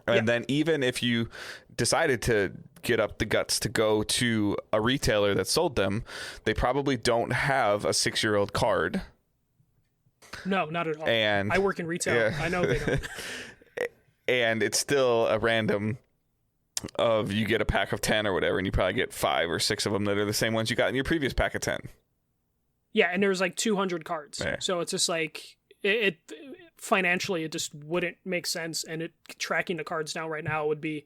Speaker 1: And then even if you decided to get up the guts to go to a retailer that sold them, they probably don't have a 6-year-old card.
Speaker 2: No, not at all.
Speaker 1: And
Speaker 2: I work in retail. I know they don't.
Speaker 1: And it's still a random of you get a pack of 10 or whatever, and you probably get 5 or 6 of them that are the same ones you got in your previous pack of 10.
Speaker 2: Yeah, and there's like 200 cards.
Speaker 1: Yeah.
Speaker 2: So it's just like, it financially, it just wouldn't make sense, and tracking the cards down right now would be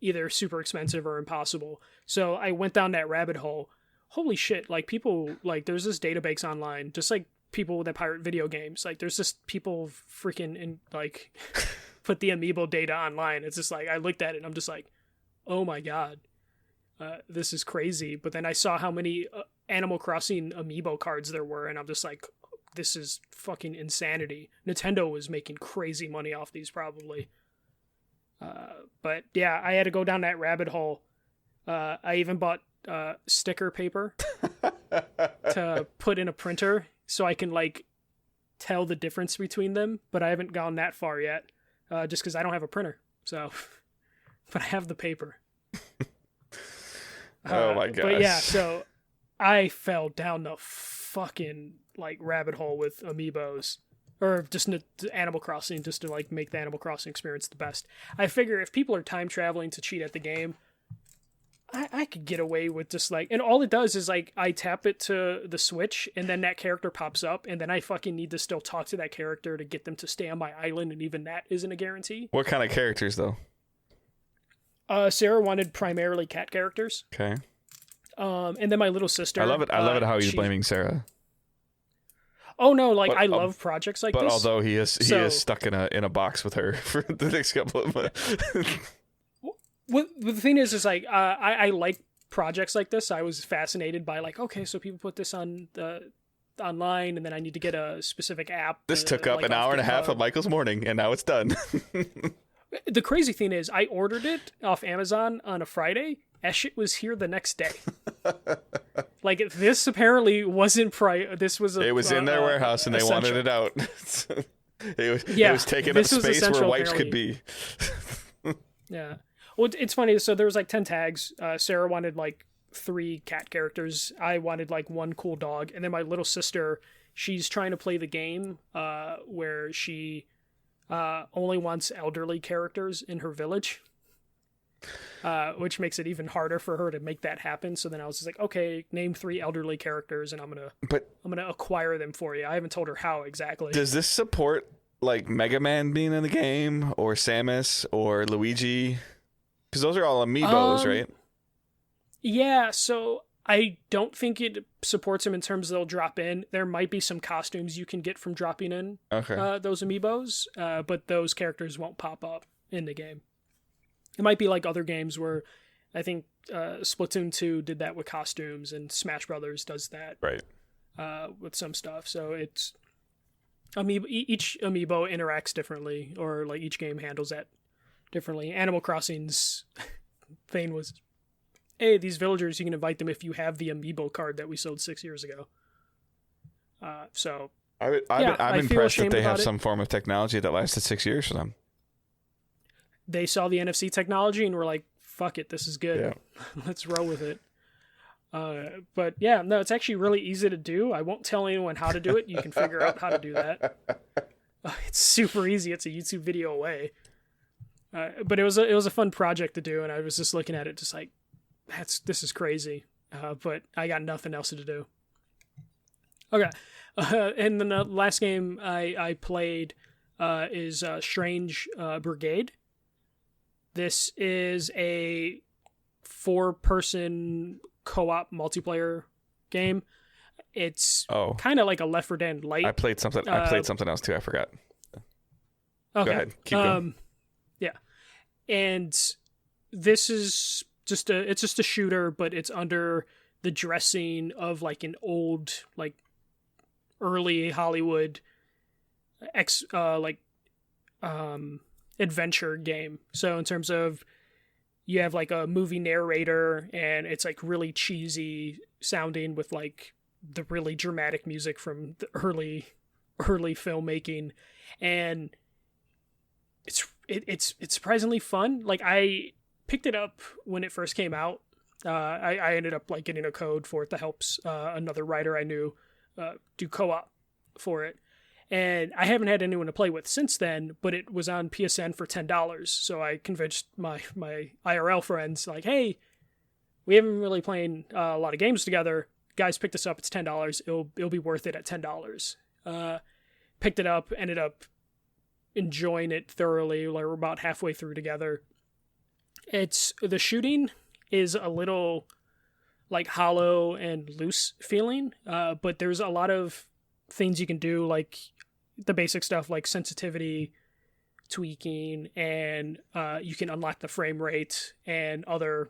Speaker 2: either super expensive or impossible. So I went down that rabbit hole. Holy shit, like people, like there's this database online, just like people that pirate video games. Like there's just people freaking like put the amiibo data online. It's just like, I looked at it and I'm just like, oh my God, this is crazy. But then I saw how many Animal Crossing amiibo cards there were, and I'm just like, this is fucking insanity. Nintendo was making crazy money off these probably. But yeah, I had to go down that rabbit hole. I even bought sticker paper to put in a printer so I can like tell the difference between them, but I haven't gone that far yet, just because I don't have a printer. So, but I have the paper.
Speaker 1: Oh my gosh.
Speaker 2: But yeah, so I fell down the fucking like rabbit hole with amiibos, or just Animal Crossing, just to like make the Animal Crossing experience the best. I figure if people are time traveling to cheat at the game, I could get away with just like, and all it does is like I tap it to the Switch and then that character pops up, and then I fucking need to still talk to that character to get them to stay on my island, and even that isn't a guarantee.
Speaker 1: What kind of characters though?
Speaker 2: Sarah wanted primarily cat characters.
Speaker 1: Okay.
Speaker 2: And then my little sister.
Speaker 1: I love it how he's blaming Sarah.
Speaker 2: Oh no, like
Speaker 1: But,
Speaker 2: I love projects like
Speaker 1: but
Speaker 2: this.
Speaker 1: although he is stuck in a box with her for the next couple of months.
Speaker 2: Well, the thing is like I like projects like this. I was fascinated by like, okay, so people put this on the online, and then I need to get a specific app.
Speaker 1: This took up
Speaker 2: like,
Speaker 1: an hour and a half of Michael's morning, and now it's done.
Speaker 2: The crazy thing is, I ordered it off Amazon on a Friday. That shit was here the next day. Like, this apparently wasn't This was
Speaker 1: it was in their warehouse, and they
Speaker 2: essential.
Speaker 1: wanted it out. It was taking up space where wipes could be.
Speaker 2: Yeah. Well, it's funny. So there was like 10 tags. Sarah wanted like 3 cat characters. I wanted like 1 cool dog. And then my little sister, she's trying to play the game where she only wants elderly characters in her village, which makes it even harder for her to make that happen. So then I was just like, okay, name 3 elderly characters, and I'm gonna acquire them for you. I haven't told her how exactly.
Speaker 1: Does this support like Mega Man being in the game, or Samus, or Luigi? Because those are all amiibos, right?
Speaker 2: Yeah, so I don't think it supports them in terms of they'll drop in. There might be some costumes you can get from dropping in those amiibos, but those characters won't pop up in the game. It might be like other games where I think Splatoon 2 did that with costumes, and Smash Brothers does that with some stuff. So it's each amiibo interacts differently, or like each game handles that differently. Animal Crossing's thing was, hey, these villagers, you can invite them if you have the amiibo card that we sold 6 years ago. So
Speaker 1: I'm impressed that they have some form of technology that lasted 6 years for them.
Speaker 2: They saw the NFC technology and were like, fuck it, this is good.
Speaker 1: Yeah.
Speaker 2: Let's roll with it. But yeah, no, it's actually really easy to do. I won't tell anyone how to do it. You can figure out how to do that. It's super easy. It's a YouTube video away. But it was a fun project to do, and I was just looking at it just like, this is crazy. But I got nothing else to do. Okay. And then the last game I played is Strange Brigade. This is a 4-person co-op multiplayer game. It's kind of like a Left 4 Dead Light.
Speaker 1: I played something else too. I forgot.
Speaker 2: Okay.
Speaker 1: Go ahead. Keep going.
Speaker 2: Yeah. And this is just a shooter, but it's under the dressing of like an old, like early Hollywood adventure game. So in terms of, you have like a movie narrator, and it's like really cheesy sounding with like the really dramatic music from the early filmmaking, and it's surprisingly fun. Like, I picked it up when it first came out. I ended up like getting a code for it that helps another writer I knew do co-op for it. And I haven't had anyone to play with since then, but it was on PSN for $10. So I convinced my IRL friends, like, hey, we haven't been really playing a lot of games together. Guys, pick this up. It's $10. It'll be worth it at $10. Picked it up, ended up enjoying it thoroughly. Like, we're about halfway through together. The shooting is a little like hollow and loose feeling, but there's a lot of things you can do, like the basic stuff like sensitivity tweaking, and you can unlock the frame rate and other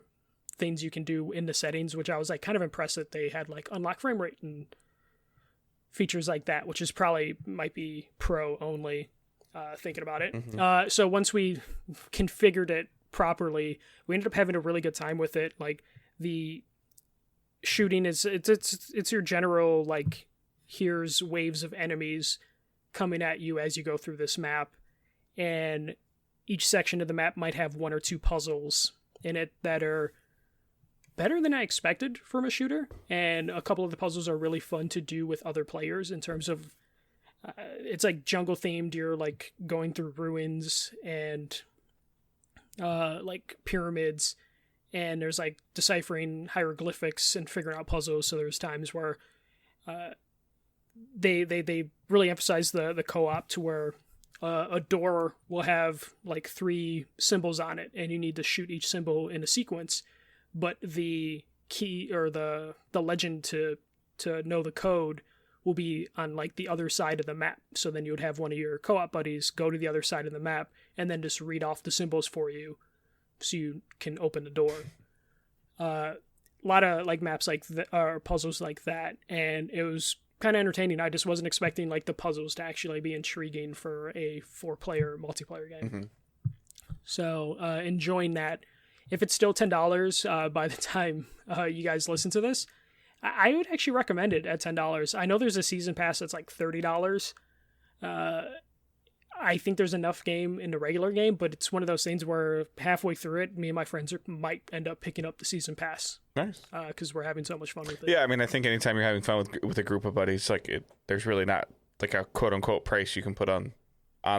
Speaker 2: things you can do in the settings, which I was like kind of impressed that they had like unlock frame rate and features like that, which is probably might be pro only, thinking about it. Mm-hmm. So once we configured it properly, we ended up having a really good time with it. Like, the shooting is it's your general, like, here's waves of enemies coming at you as you go through this map, and each section of the map might have 1 or 2 puzzles in it that are better than I expected from a shooter, and a couple of the puzzles are really fun to do with other players in terms of it's like jungle themed. You're like going through ruins and like pyramids, and there's like deciphering hieroglyphics and figuring out puzzles. So there's times where they really emphasize the co-op to where a door will have like 3 symbols on it, and you need to shoot each symbol in a sequence, but the key or the legend to know the code will be on like the other side of the map. So then you would have one of your co-op buddies go to the other side of the map and then just read off the symbols for you so you can open the door. A lot of like maps like or puzzles like that, and it was kind of entertaining. I just wasn't expecting like the puzzles to actually be intriguing for a 4-player multiplayer game.
Speaker 1: Mm-hmm.
Speaker 2: So enjoying that. If it's still $10 by the time you guys listen to this, I would actually recommend it at $10. I know there's a season pass that's like $30. I think there's enough game in the regular game, but it's one of those things where halfway through it, me and my friends might end up picking up the season pass.
Speaker 1: Nice.
Speaker 2: Because we're having so much fun with it.
Speaker 1: Yeah, I mean, I think anytime you're having fun with a group of buddies, like there's really not like a quote unquote price you can put on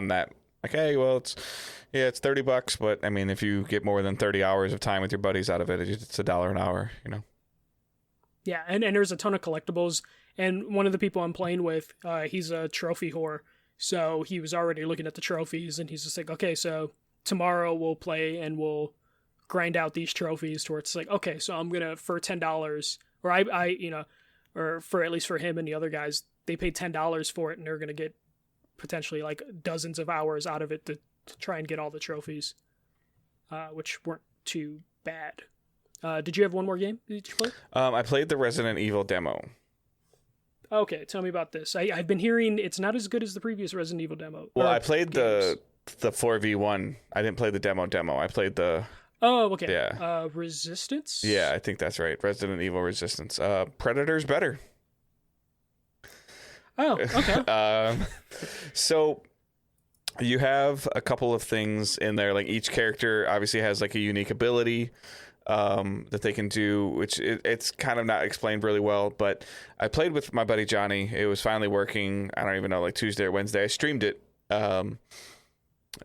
Speaker 1: that. Like, hey, well, it's $30, but I mean, if you get more than 30 hours of time with your buddies out of it, it's $1 an hour, you know?
Speaker 2: Yeah, and there's a ton of collectibles. And one of the people I'm playing with, he's a trophy whore. So he was already looking at the trophies, and he's just like, okay, so tomorrow we'll play and we'll grind out these trophies to where it's like, okay, so I'm going to, for $10, or I, you know, or for at least for him and the other guys, they paid $10 for it, and they're going to get potentially like dozens of hours out of it to try and get all the trophies, which weren't too bad. Did you have one more game that you play?
Speaker 1: I played the Resident Evil demo.
Speaker 2: Okay, tell me about this. I've been hearing it's not as good as the previous Resident Evil demo.
Speaker 1: Well, I played the 4v1. I didn't play the demo. I played the...
Speaker 2: Oh, okay.
Speaker 1: Yeah.
Speaker 2: Resistance?
Speaker 1: Yeah, I think that's right. Resident Evil Resistance. Predator's better.
Speaker 2: Oh, okay.
Speaker 1: So you have a couple of things in there. Like each character obviously has like a unique ability that they can do, which it's kind of not explained really well. But I played with my buddy Johnny. It was finally working. I don't even know, like Tuesday or Wednesday. I streamed it.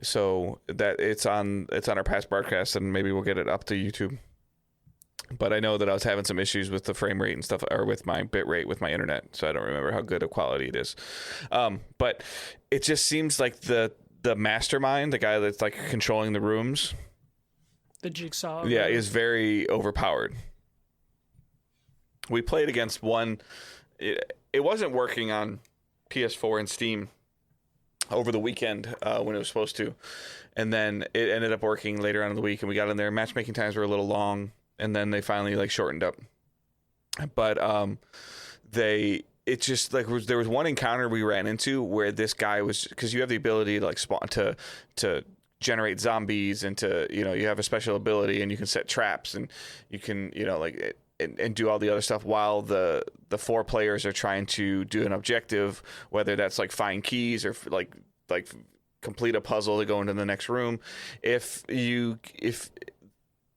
Speaker 1: So that it's on our past broadcast, and maybe we'll get it up to YouTube. But I know that I was having some issues with the frame rate and stuff, or with my bit rate with my internet, so I don't remember how good a quality it is. But it just seems like the mastermind, the guy that's like controlling the rooms,
Speaker 2: the Jigsaw,
Speaker 1: is very overpowered. We played against one. It wasn't working on PS4 and Steam over the weekend when it was supposed to, and then it ended up working later on in the week, and we got in there. Matchmaking times were a little long, and then they finally like shortened up. But it just like there was one encounter we ran into where this guy was, because you have the ability to like spawn to generate zombies, and to, you know, you have a special ability and you can set traps, and you can, you know, like and do all the other stuff while the 4 players are trying to do an objective, whether that's like find keys or like complete a puzzle to go into the next room. If you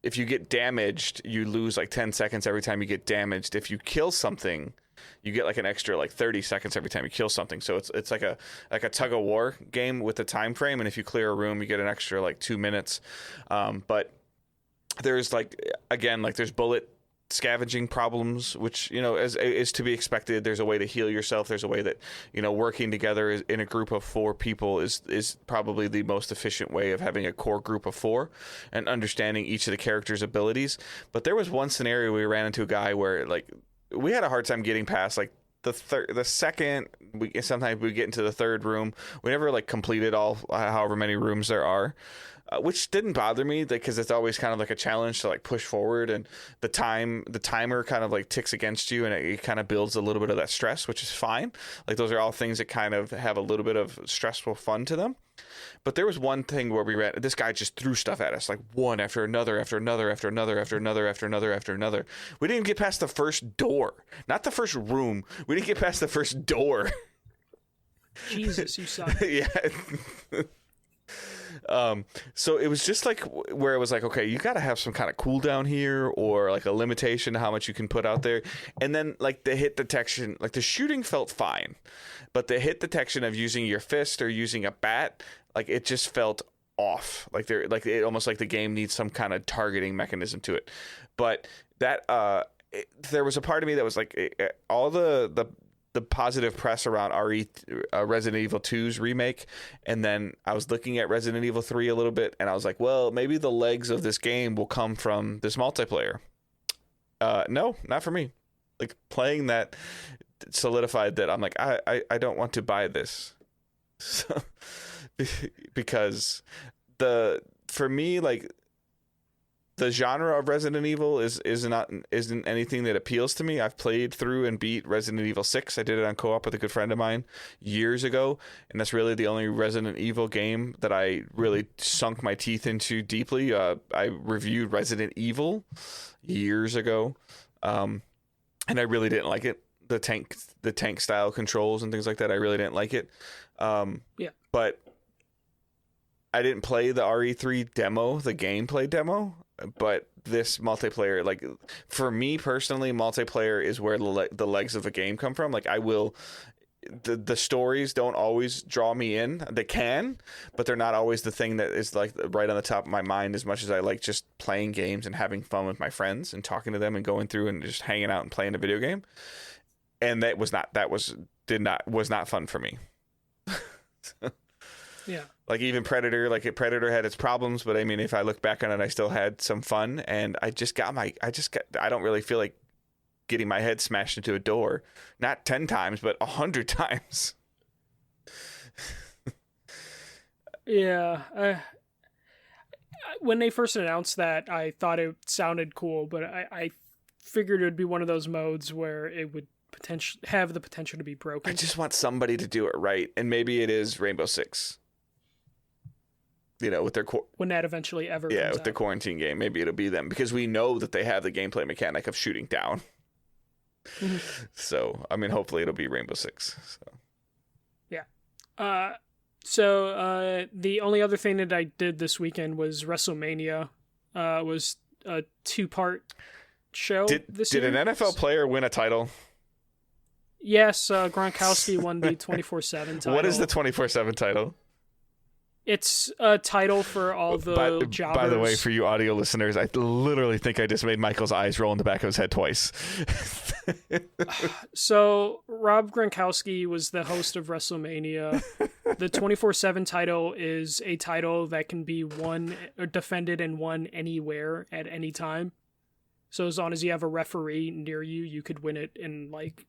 Speaker 1: get damaged, you lose like 10 seconds every time you get damaged. If you kill something, you get like an extra like 30 seconds every time you kill something. So it's like a tug of war game with a time frame, and if you clear a room, you get an extra like 2 minutes. But there's like, again, like there's bullet scavenging problems, which, you know, is to be expected. There's a way to heal yourself. There's a way that, you know, working together in a group of 4 people is probably the most efficient way of having a core group of 4 and understanding each of the characters' abilities. But there was one scenario we ran into a guy where like we had a hard time getting past like the second sometimes we get into the 3rd room. We never like completed all however many rooms there are. Which didn't bother me, because it's always kind of like a challenge to like push forward, and the timer kind of like ticks against you, and it kind of builds a little bit of that stress, which is fine. Like those are all things that kind of have a little bit of stressful fun to them. But there was one thing where this guy just threw stuff at us, like one after another, after another, after another, after another, after another, after another. We didn't even get past the first door, not the first room. We didn't get past the first door.
Speaker 2: Jesus, you suck.
Speaker 1: Yeah. So it was just like where it was like, okay, you got to have some kind of cooldown here, or like a limitation to how much you can put out there. And then like the hit detection, like the shooting felt fine, but the hit detection of using your fist or using a bat, like it just felt off. Like it almost like the game needs some kind of targeting mechanism to it. But that there was a part of me that was like all the positive press around Resident Evil 2's remake, and then I was looking at Resident Evil 3 a little bit, and I was like, well, maybe the legs of this game will come from this multiplayer. No, not for me. Like playing that solidified that I'm like, I don't want to buy this. So, because for me, like, the genre of Resident Evil isn't anything that appeals to me. I've played through and beat Resident Evil 6. I did it on co-op with a good friend of mine years ago, and that's really the only Resident Evil game that I really sunk my teeth into deeply. I reviewed Resident Evil years ago, and I really didn't like it. The tank style controls and things like that, I really didn't like it. But I didn't play the RE3 demo, the gameplay demo. But this multiplayer, like, for me personally, multiplayer is where the legs of the game come from. Like, the stories don't always draw me in. They can, but they're not always the thing that is like right on the top of my mind as much as I like just playing games and having fun with my friends and talking to them and going through and just hanging out and playing a video game. And was not fun for me.
Speaker 2: Yeah.
Speaker 1: Like, even Predator Predator had its problems, but I mean, if I look back on it, I still had some fun, and I don't really feel like getting my head smashed into a door, not 10 times, but 100 times.
Speaker 2: Yeah. When they first announced that, I thought it sounded cool, but I figured it would be one of those modes where it would have the potential to be broken.
Speaker 1: I just want somebody to do it right, and maybe it is Rainbow Six. You know, with their
Speaker 2: when that eventually ever comes
Speaker 1: with
Speaker 2: out.
Speaker 1: the quarantine game, maybe it'll be them, because we know that they have the gameplay mechanic of shooting down. Mm-hmm. So, I mean, hopefully it'll be Rainbow Six. So.
Speaker 2: Yeah. So the only other thing that I did this weekend was WrestleMania. Was a 2-part show this year.
Speaker 1: Did an NFL player win a title?
Speaker 2: Yes, Gronkowski won the 24/7 title.
Speaker 1: What is the 24/7 title?
Speaker 2: It's a title for all the jobbers.
Speaker 1: By the way, for you audio listeners, I literally think I just made Michael's eyes roll in the back of his head twice.
Speaker 2: So, Rob Gronkowski was the host of WrestleMania. The 24/7 title is a title that can be won or defended and won anywhere at any time. So, as long as you have a referee near you, you could win it in, like,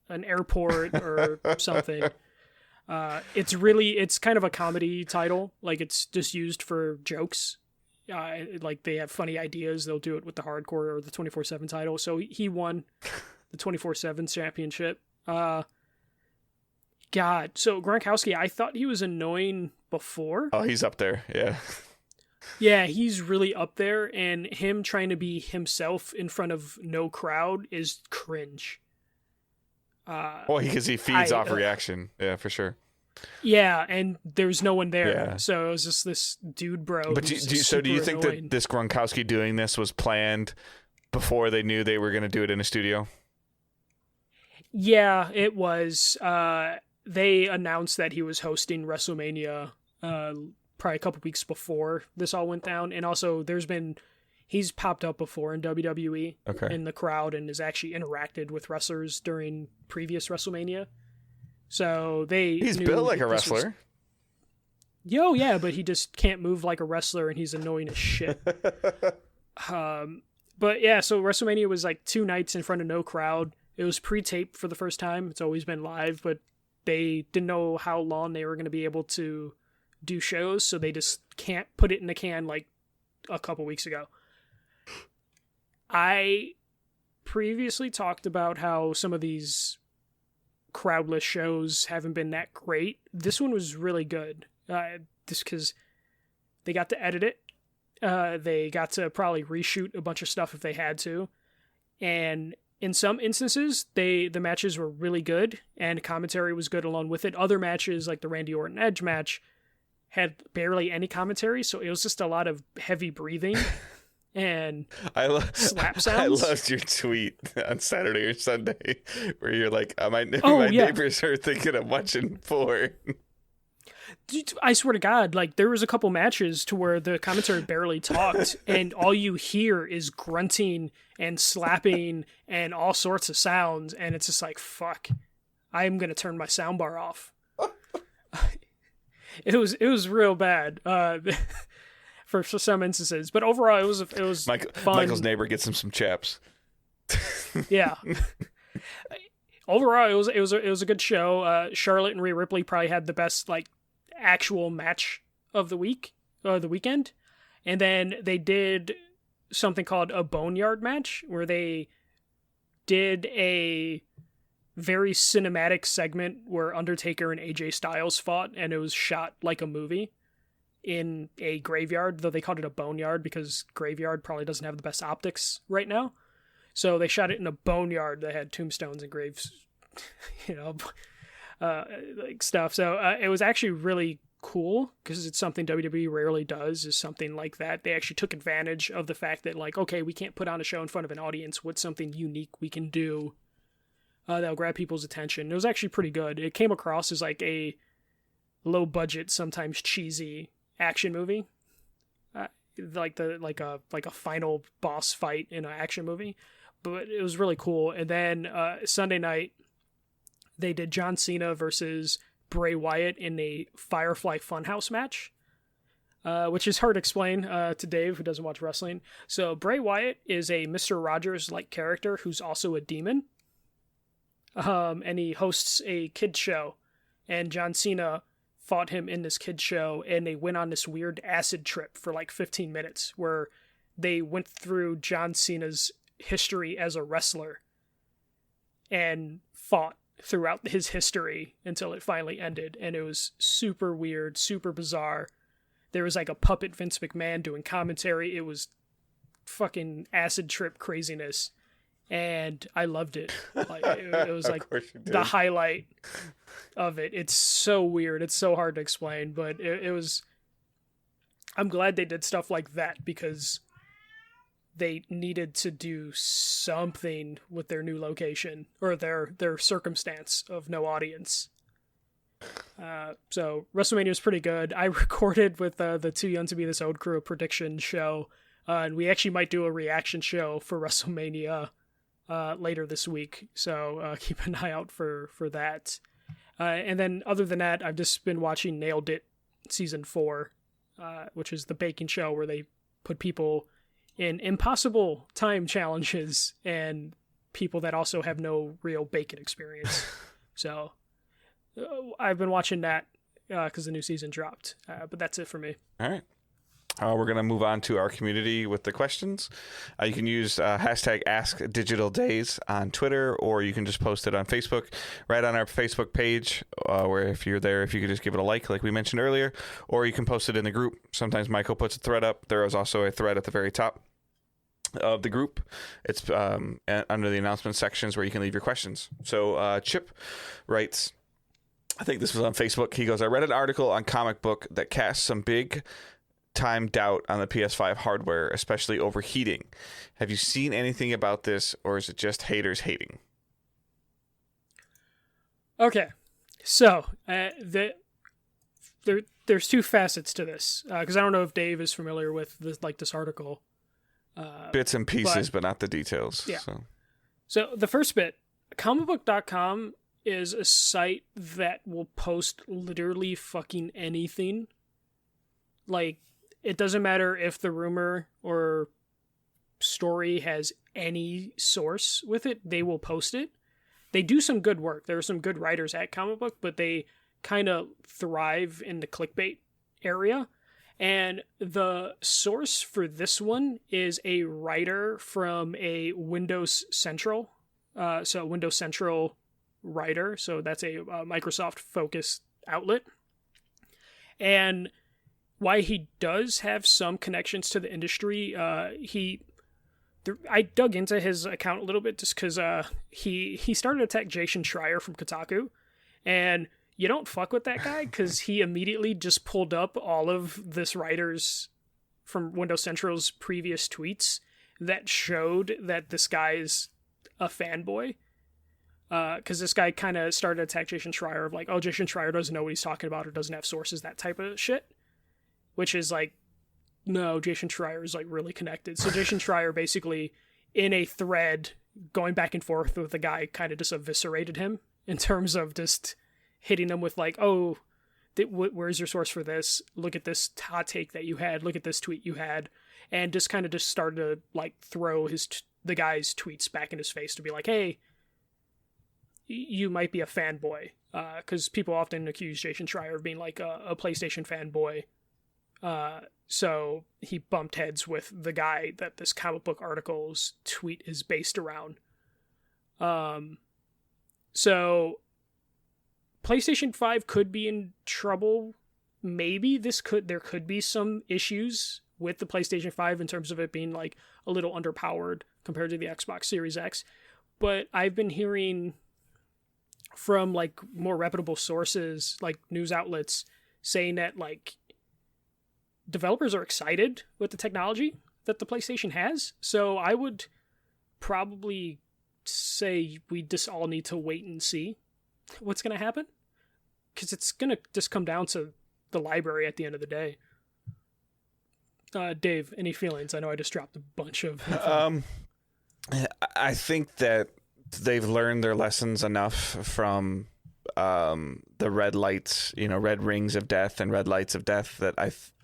Speaker 2: an airport or something. It's kind of a comedy title. Like, it's just used for jokes. Like, they have funny ideas. They'll do it with the hardcore or the 24/7 title. So he won the 24/7 championship. So Gronkowski, I thought he was annoying before.
Speaker 1: Oh, he's up there. Yeah.
Speaker 2: Yeah, he's really up there, and him trying to be himself in front of no crowd is cringe.
Speaker 1: Because he feeds off reaction. Yeah, for sure.
Speaker 2: Yeah, and there's no one there.
Speaker 1: Yeah.
Speaker 2: So it was just this dude bro.
Speaker 1: But do you think that this Gronkowski doing this was planned before they knew they were going to do it in a studio?
Speaker 2: Yeah, it was. They announced that he was hosting WrestleMania probably a couple weeks before this all went down. And also, he's popped up before in WWE in the crowd and has actually interacted with wrestlers during previous WrestleMania. So he's
Speaker 1: built like a wrestler.
Speaker 2: Yeah, but he just can't move like a wrestler, and he's annoying as shit. But yeah, so WrestleMania was like 2 nights in front of no crowd. It was pre-taped for the first time. It's always been live, but they didn't know how long they were going to be able to do shows, so they just can't put it in the can like a couple weeks ago. I previously talked about how some of these crowdless shows haven't been that great. This one was really good. Just because they got to edit it. They got to probably reshoot a bunch of stuff if they had to. And in some instances, the matches were really good, and commentary was good along with it. Other matches, like the Randy Orton Edge match, had barely any commentary, so it was just a lot of heavy breathing and slap sounds.
Speaker 1: I loved your tweet on Saturday or Sunday where you're like, my neighbors are thinking of watching porn.
Speaker 2: I swear to God, like, there was a couple matches to where the commentary barely talked, and all you hear is grunting and slapping and all sorts of sounds, and it's just like, fuck, I'm gonna turn my soundbar off. It was real bad for some instances, but overall it was fun.
Speaker 1: Michael's neighbor gets him some chaps.
Speaker 2: Yeah. overall, it was a good show. Charlotte and Rhea Ripley probably had the best like actual match of the weekend, and then they did something called a boneyard match where they did a very cinematic segment where Undertaker and AJ Styles fought, and it was shot like a movie in a graveyard, though they called it a boneyard because graveyard probably doesn't have the best optics right now. So they shot it in a boneyard that had tombstones and graves, like stuff. So it was actually really cool because it's something WWE rarely does, is something like that. They actually took advantage of the fact that, like, okay, we can't put on a show in front of an audience. What's something unique we can do that'll grab people's attention? It was actually pretty good. It came across as like a low budget, sometimes cheesy action movie, like a final boss fight in an action movie, but it was really cool. And then Sunday night they did John Cena versus Bray Wyatt in a Firefly Funhouse match, which is hard to explain to Dave, who doesn't watch wrestling. So Bray Wyatt is a Mr. Rogers-like character who's also a demon, and he hosts a kid show, and John Cena fought him in this kid show, and they went on this weird acid trip for like 15 minutes where they went through John Cena's history as a wrestler and fought throughout his history until it finally ended. And it was super weird, super bizarre. There was like a puppet Vince McMahon doing commentary. It was fucking acid trip craziness, and I loved it. Like it was like the highlight of it. It's so weird. It's so hard to explain, but it was. I'm glad they did stuff like that because they needed to do something with their new location or their circumstance of no audience. So WrestleMania was pretty good. I recorded with the Too Young to Be This Old Crew a prediction show, and we actually might do a reaction show for WrestleMania later this week. So keep an eye out for that. And then other than that, I've just been watching Nailed It season 4, which is the baking show where they put people in impossible time challenges and people that also have no real baking experience. So I've been watching that because the new season dropped. But that's it for me.
Speaker 1: All right. We're going to move on to our community with the questions. You can use hashtag AskDigitalDays on Twitter, or you can just post it on Facebook, right on our Facebook page, where if you're there, if you could just give it a like we mentioned earlier, or you can post it in the group. Sometimes Michael puts a thread up. There is also a thread at the very top of the group. It's under the announcement sections where you can leave your questions. So Chip writes, I think this was on Facebook. He goes, I read an article on Comic Book that cast some big time doubt on the PS5 hardware, especially overheating. Have you seen anything about this, or is it just haters hating?
Speaker 2: Okay, so there's two facets to this, because I don't know if Dave is familiar with this article.
Speaker 1: Bits and pieces, but not the details.
Speaker 2: Yeah. So the first bit, comicbook.com is a site that will post literally fucking anything. Like, it doesn't matter if the rumor or story has any source with it, they will post it. They do some good work. There are some good writers at Comic Book, but they kind of thrive in the clickbait area. And the source for this one is a writer from a Windows Central. So Windows Central writer. So that's a Microsoft-focused outlet. And why he does have some connections to the industry, I dug into his account a little bit just because he started to attack Jason Schreier from Kotaku, and you don't fuck with that guy because he immediately just pulled up all of this writer's from Windows Central's previous tweets that showed that this guy's a fanboy. Because this guy kind of started to attack Jason Schreier of like, oh, Jason Schreier doesn't know what he's talking about or doesn't have sources, that type of shit. Which is like, no, Jason Schreier is like really connected. So Jason Schreier basically, in a thread, going back and forth with the guy, kind of just eviscerated him in terms of just hitting him with like, oh, where's your source for this? Look at this hot take that you had. Look at this tweet you had. And just kind of just started to like throw the guy's tweets back in his face to be like, hey, you might be a fanboy, because people often accuse Jason Schreier of being like a PlayStation fanboy. So he bumped heads with the guy that this comic book article's tweet is based around. So PlayStation 5 could be in trouble. Maybe there could be some issues with the PlayStation 5 in terms of it being like a little underpowered compared to the Xbox Series X. But I've been hearing from like more reputable sources, like news outlets, saying that like developers are excited with the technology that the PlayStation has. So I would probably say we just all need to wait and see what's going to happen, because it's going to just come down to the library at the end of the day. Dave, any feelings? I know I just dropped a bunch of
Speaker 1: I think that they've learned their lessons enough from the red lights, red rings of death and red lights of death, that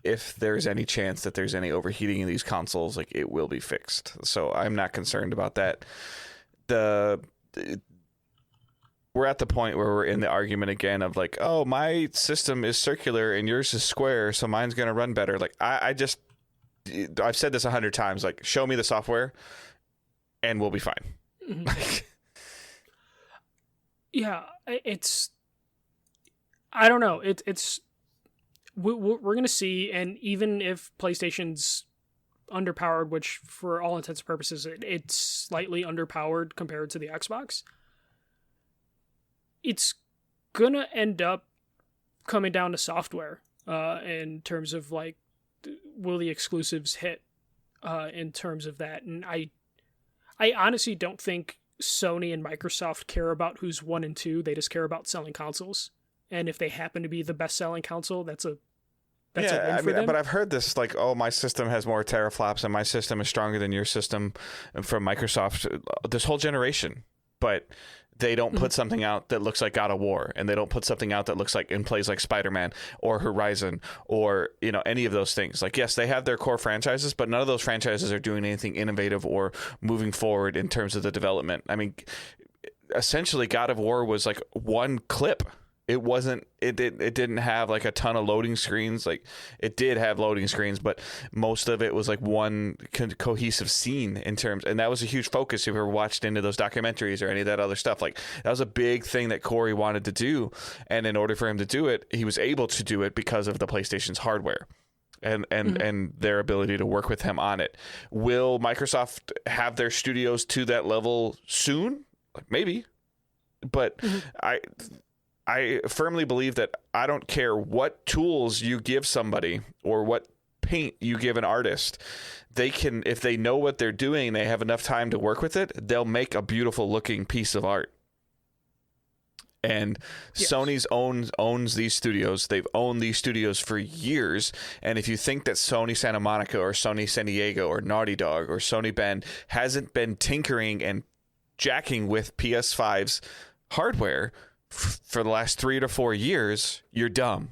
Speaker 1: if there's any chance that there's any overheating in these consoles, like, it will be fixed. So I'm not concerned about that. We're at the point where we're in the argument again of like, oh, my system is circular and yours is square, so mine's going to run better. Like, I've said this 100 times, like, show me the software and we'll be fine. Mm-hmm.
Speaker 2: Yeah, I don't know. We're going to see, and even if PlayStation's underpowered, which for all intents and purposes, it's slightly underpowered compared to the Xbox, it's going to end up coming down to software in terms of, like, will the exclusives hit in terms of that. And I honestly don't think Sony and Microsoft care about who's 1 and 2. They just care about selling consoles. And if they happen to be the best-selling console, that's a win for them.
Speaker 1: But I've heard this, like, oh, my system has more teraflops and my system is stronger than your system from Microsoft this whole generation. But they don't put something out that looks like God of War, and they don't put something out that looks like and plays like Spider-Man or Horizon or, any of those things. Like, yes, they have their core franchises, but none of those franchises are doing anything innovative or moving forward in terms of the development. I mean, essentially, God of War was like one clip. It wasn't. It didn't have like a ton of loading screens. Like, it did have loading screens, but most of it was like one cohesive scene in terms. And that was a huge focus. If you ever watched into those documentaries or any of that other stuff, like, that was a big thing that Corey wanted to do. And in order for him to do it, he was able to do it because of the PlayStation's hardware and their ability to work with him on it. Will Microsoft have their studios to that level soon? Like, maybe, but I firmly believe that I don't care what tools you give somebody or what paint you give an artist, they can, if they know what they're doing, they have enough time to work with it, they'll make a beautiful looking piece of art. And yes. Sony's owns these studios. They've owned these studios for years. And if you think that Sony Santa Monica or Sony San Diego or Naughty Dog or Sony Bend hasn't been tinkering and jacking with PS5's hardware for the last 3 to 4 years, you're dumb.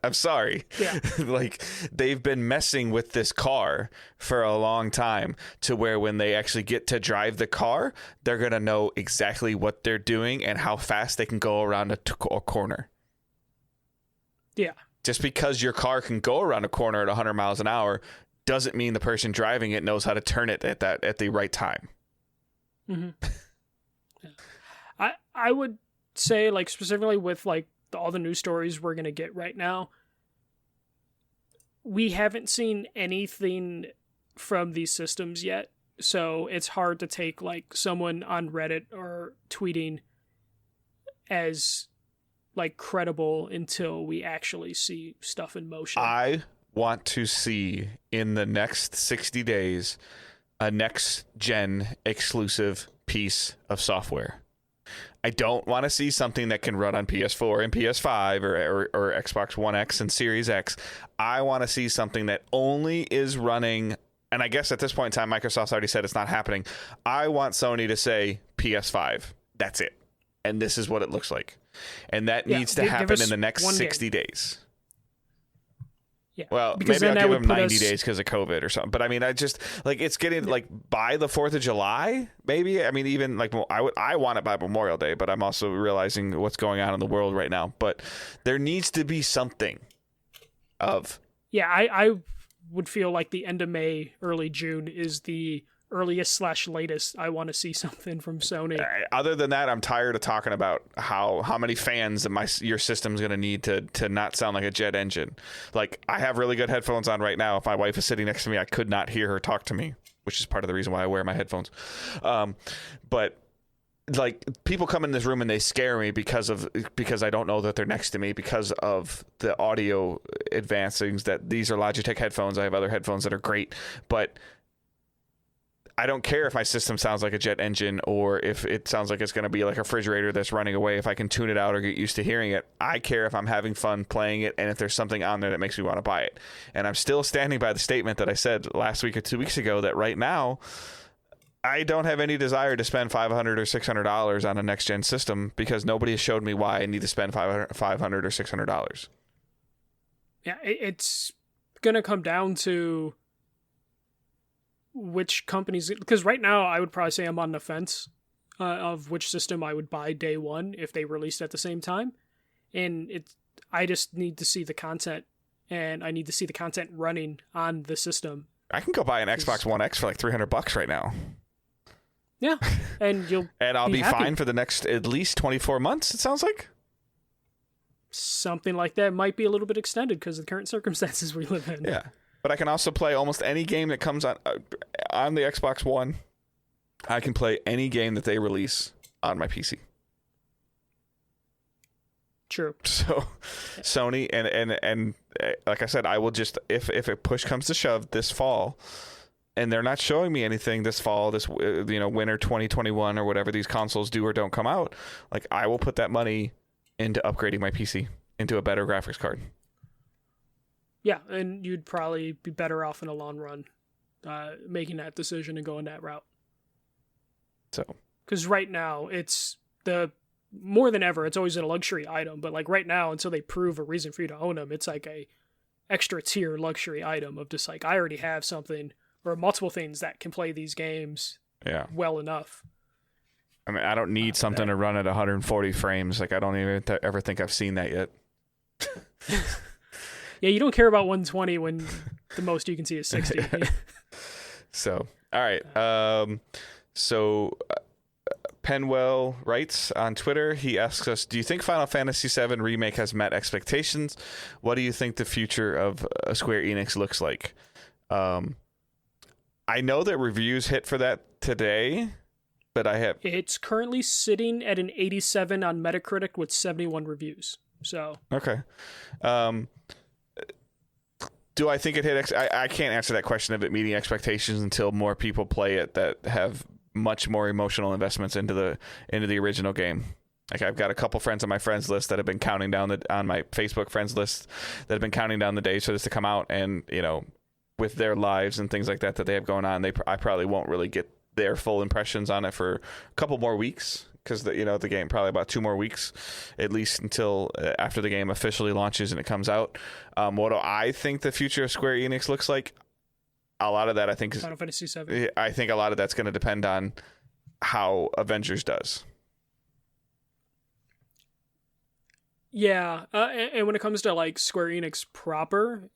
Speaker 1: I'm sorry.
Speaker 2: Yeah.
Speaker 1: Like, they've been messing with this car for a long time to where when they actually get to drive the car, they're going to know exactly what they're doing and how fast they can go around a corner.
Speaker 2: Yeah.
Speaker 1: Just because your car can go around a corner at 100 miles an hour doesn't mean the person driving it knows how to turn it at the right time.
Speaker 2: Mm-hmm. Yeah. I would say, like, specifically with like all the news stories we're going to get right now, we haven't seen anything from these systems yet. So it's hard to take like someone on Reddit or tweeting as like credible until we actually see stuff in motion.
Speaker 1: I want to see in the next 60 days a next gen exclusive piece of software. I don't want to see something that can run on PS4 and PS5 or Xbox One X and Series X. I want to see something that only is running, and I guess at this point in time, Microsoft's already said it's not happening. I want Sony to say PS5. That's it. And this is what it looks like. And that needs to happen in the next 60 days.
Speaker 2: Yeah.
Speaker 1: Well,
Speaker 2: because
Speaker 1: maybe
Speaker 2: then
Speaker 1: I'll
Speaker 2: that
Speaker 1: give
Speaker 2: would
Speaker 1: him
Speaker 2: put
Speaker 1: 90
Speaker 2: us,
Speaker 1: days because of COVID or something. But I mean, I just like it's getting like by the 4th of July, maybe. I mean, even like I want it by Memorial Day, but I'm also realizing what's going on in the world right now. But there needs to be something of.
Speaker 2: Yeah, I would feel like the end of May, early June is the earliest / latest I want to see something from Sony.
Speaker 1: Other than that, I'm tired of talking about how many fans that your system's going to need to not sound like a jet engine. Like, I have really good headphones on right now. If my wife is sitting next to me, I could not hear her talk to me, which is part of the reason why I wear my headphones. But like, people come in this room and they scare me because I don't know that they're next to me because of the audio advancings. That these are Logitech headphones. I have other headphones that are great, but I don't care if my system sounds like a jet engine or if it sounds like it's going to be like a refrigerator that's running away. If I can tune it out or get used to hearing it, I care if I'm having fun playing it and if there's something on there that makes me want to buy it. And I'm still standing by the statement that I said last week or 2 weeks ago that right now I don't have any desire to spend $500 or $600 on a next gen system because nobody has showed me why I need to spend $500 or $600.
Speaker 2: Yeah, it's going to come down to which companies, because right now I would probably say I'm on the fence of which system I would buy day one if they released at the same time. And I just need to see the content, and I need to see the content running on the system.
Speaker 1: I can go buy an Xbox One X for like $300 right now.
Speaker 2: Yeah, and
Speaker 1: I'll be
Speaker 2: happy.
Speaker 1: fine for the next at least 24 months, it sounds like.
Speaker 2: Something like that might be a little bit extended because of the current circumstances we live in.
Speaker 1: Yeah. But I can also play almost any game that comes on the Xbox One. I can play any game that they release on my PC.
Speaker 2: True.
Speaker 1: So, Sony and like I said, I will just if a push comes to shove this fall, and they're not showing me anything this fall, this winter 2021 or whatever these consoles do or don't come out, like I will put that money into upgrading my PC into a better graphics card.
Speaker 2: Yeah, and you'd probably be better off in the long run making that decision and going that route.
Speaker 1: So,
Speaker 2: because right now it's more than ever, it's always a luxury item. But like right now, until they prove a reason for you to own them, it's like a extra tier luxury item of just like I already have something or multiple things that can play these games well enough.
Speaker 1: I mean, I don't need something to run at 140 frames. Like I don't even ever think I've seen that yet.
Speaker 2: Yeah, you don't care about 120 when the most you can see is 60.
Speaker 1: So, all right. Penwell writes on Twitter, he asks us, do you think Final Fantasy VII Remake has met expectations? What do you think the future of Square Enix looks like? I know that reviews hit for that today, but it's
Speaker 2: currently sitting at an 87 on Metacritic with 71 reviews. So
Speaker 1: okay. Do I think it hit? I can't answer that question of it meeting expectations until more people play it that have much more emotional investments into the original game. Like I've got a couple friends on my friends list that have been counting down on my Facebook friends list that have been counting down the days for this to come out, and with their lives and things like that they have going on, I probably won't really get their full impressions on it for a couple more weeks. Because the game probably about 2 more weeks, at least until after the game officially launches and it comes out. What do I think the future of Square Enix looks like? A lot of that I think is
Speaker 2: Final Fantasy VII.
Speaker 1: I think a lot of that's going to depend on how Avengers does.
Speaker 2: Yeah, and when it comes to like Square Enix proper,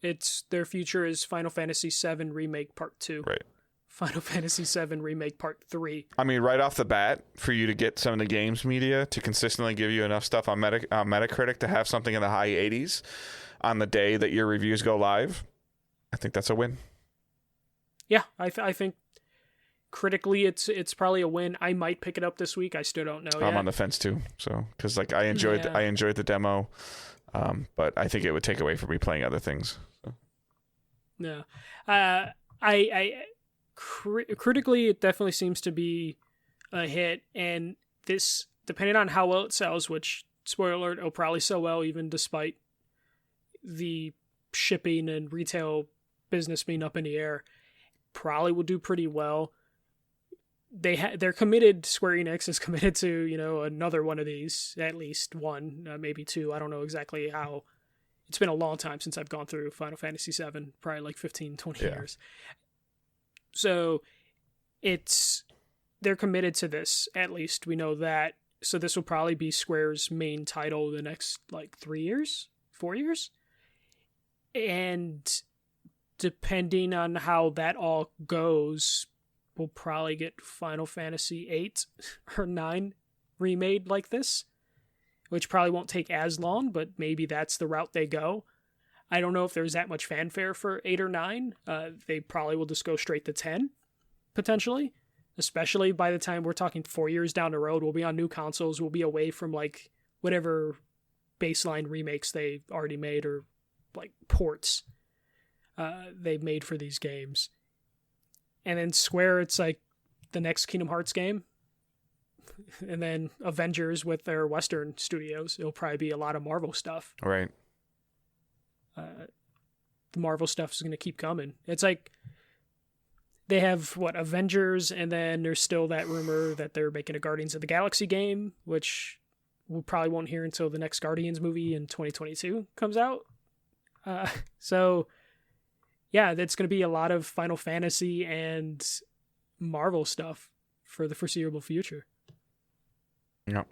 Speaker 2: their future is Final Fantasy VII Remake Part 2.
Speaker 1: Right.
Speaker 2: Final Fantasy VII Remake Part 3.
Speaker 1: I mean, right off the bat, for you to get some of the games media to consistently give you enough stuff on Metacritic to have something in the high 80s on the day that your reviews go live, I think that's a win.
Speaker 2: Yeah, I think critically it's probably a win. I might pick it up this week. I still don't know yet.
Speaker 1: I'm on the fence too, so because like I enjoyed the demo, but I think it would take away from me playing other things. So.
Speaker 2: Yeah, I critically, it definitely seems to be a hit, and this, depending on how well it sells, which, spoiler alert, it'll probably sell well even despite the shipping and retail business being up in the air, probably will do pretty well. They're committed, Square Enix is committed to, another one of these, at least one, maybe two. I don't know exactly how It's been a long time since I've gone through Final Fantasy VII, probably like 15, 20 years. So they're committed to this, at least we know that. So this will probably be Square's main title the next like 4 years. And depending on how that all goes, we'll probably get Final Fantasy 8 or 9 remade like this, which probably won't take as long, but maybe that's the route they go. I don't know if there's that much fanfare for 8 or 9. They probably will just go straight to 10, potentially, especially by the time we're talking 4 years down the road. We'll be on new consoles. We'll be away from like whatever baseline remakes they already made or like ports they've made for these games. And then Square, it's like the next Kingdom Hearts game. And then Avengers with their Western studios. It'll probably be a lot of Marvel stuff.
Speaker 1: Right.
Speaker 2: The Marvel stuff is going to keep coming. It's like they have, Avengers, and then there's still that rumor that they're making a Guardians of the Galaxy game, which we probably won't hear until the next Guardians movie in 2022 comes out. So, yeah, that's going to be a lot of Final Fantasy and Marvel stuff for the foreseeable future.
Speaker 1: Yep.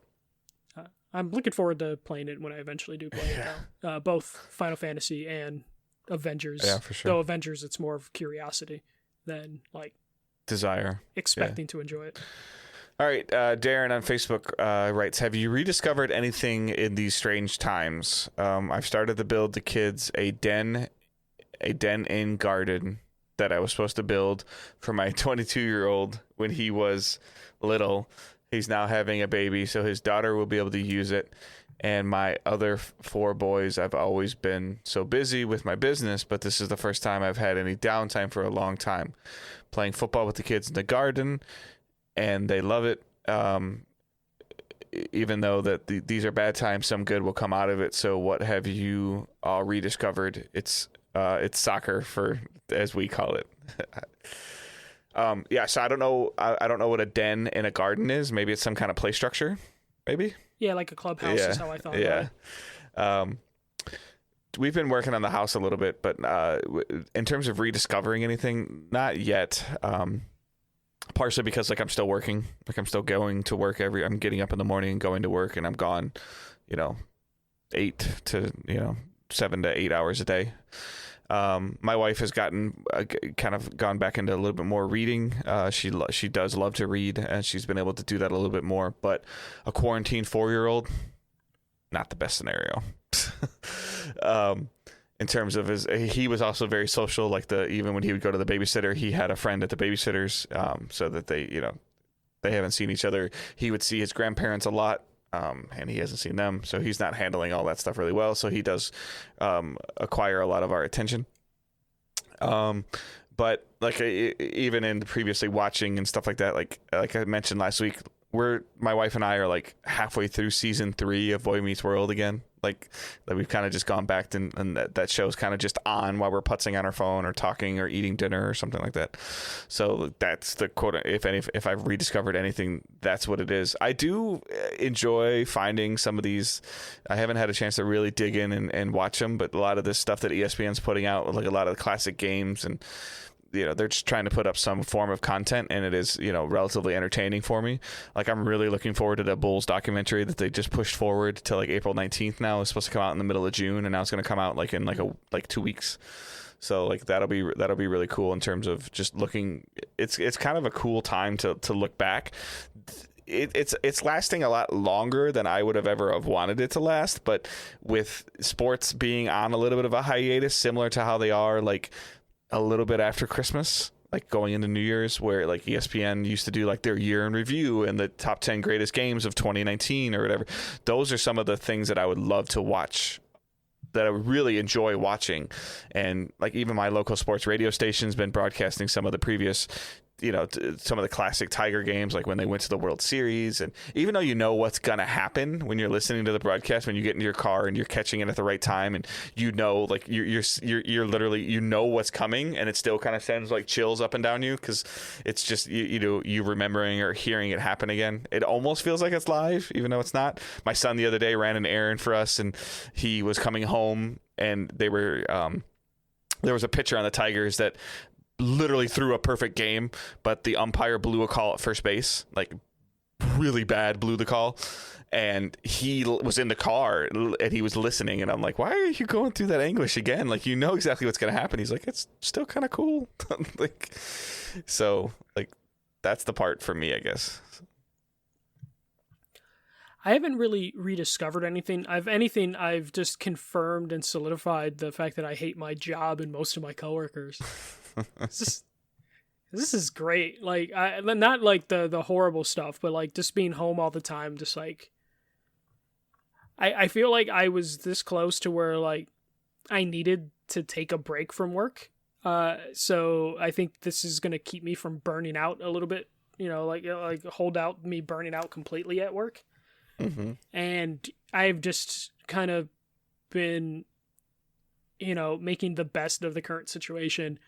Speaker 2: I'm looking forward to playing it when I eventually do play it, though. Both Final Fantasy and Avengers.
Speaker 1: Yeah, for sure.
Speaker 2: Though Avengers, it's more of curiosity than, like,
Speaker 1: desire.
Speaker 2: Expecting to enjoy it.
Speaker 1: All right, Darren on Facebook writes, have you rediscovered anything in these strange times? I've started to build the kids a den in garden that I was supposed to build for my 22-year-old when he was little. He's now having a baby, so his daughter will be able to use it. And my other 4 boys, I've always been so busy with my business, but this is the first time I've had any downtime for a long time. Playing football with the kids in the garden, and they love it. Even though that these are bad times, some good will come out of it. So what have you all rediscovered? It's soccer, for as we call it. So I don't know. I don't know what a den in a garden is. Maybe it's some kind of play structure. Maybe.
Speaker 2: Yeah, like a clubhouse is how I thought about
Speaker 1: it. We've been working on the house a little bit, but in terms of rediscovering anything, not yet. Partially because I'm still working. I'm still going to work I'm getting up in the morning and going to work, and I'm gone, 8 to 7 to 8 hours a day. My wife has gotten kind of gone back into a little bit more reading. She does love to read, and she's been able to do that a little bit more. But a quarantined 4-year-old, not the best scenario. In terms of he was also very social. Even when he would go to the babysitter, he had a friend at the babysitter's, so that they haven't seen each other. He would see his grandparents a lot. And he hasn't seen them, so he's not handling all that stuff really well. So he does acquire a lot of our attention. But even in previously watching and stuff like that, like I mentioned last week, my wife and I are halfway through season 3 of Boy Meets World again. We've kind of just gone back and that show's kind of just on while we're putzing on our phone or talking or eating dinner or something like that. So that's the quote. If I've rediscovered anything, that's what it is. I do enjoy finding some of these. I haven't had a chance to really dig in and watch them, but a lot of this stuff that ESPN's putting out, like a lot of the classic games, and they're just trying to put up some form of content, and it is, relatively entertaining for me. I'm really looking forward to the Bulls documentary that they just pushed forward to April 19th now. It's supposed to come out in the middle of June, and now it's going to come out in 2 weeks. So that'll be really cool in terms of just looking. It's kind of a cool time to look back. It's lasting a lot longer than I would have ever have wanted it to last, but with sports being on a little bit of a hiatus, similar to how they are a little bit after Christmas, going into New Year's, where ESPN used to do their year in review and the top 10 greatest games of 2019 or whatever. Those are some of the things that I would love to watch, that I would really enjoy watching. And even my local sports radio station's been broadcasting some of the previous, some of the classic Tiger games, when they went to the World Series. And even though what's going to happen when you're listening to the broadcast, when you get into your car and you're catching it at the right time, and you're literally, what's coming, and it still kind of sends chills up and down you, because it's just, you remembering or hearing it happen again. It almost feels like it's live, even though it's not. My son the other day ran an errand for us, and he was coming home and they were there was a pitcher on the Tigers that literally threw a perfect game, but the umpire blew a call at first base, like really bad, blew the call. And he was in the car and he was listening, and I'm like, why are you going through that anguish again? Like, you know exactly what's going to happen. He's like, it's still kind of cool. Like, so like, that's the part for me, I guess.
Speaker 2: I haven't really rediscovered anything. I've just confirmed and solidified the fact that I hate my job and most of my coworkers. This is great. Like, not like the horrible stuff, but like just being home all the time, just like, I feel like I was this close to where like I needed to take a break from work. So I think this is going to keep me from burning out a little bit, like hold out me burning out completely at work. Mm-hmm. And I've just kind of been, making the best of the current situation.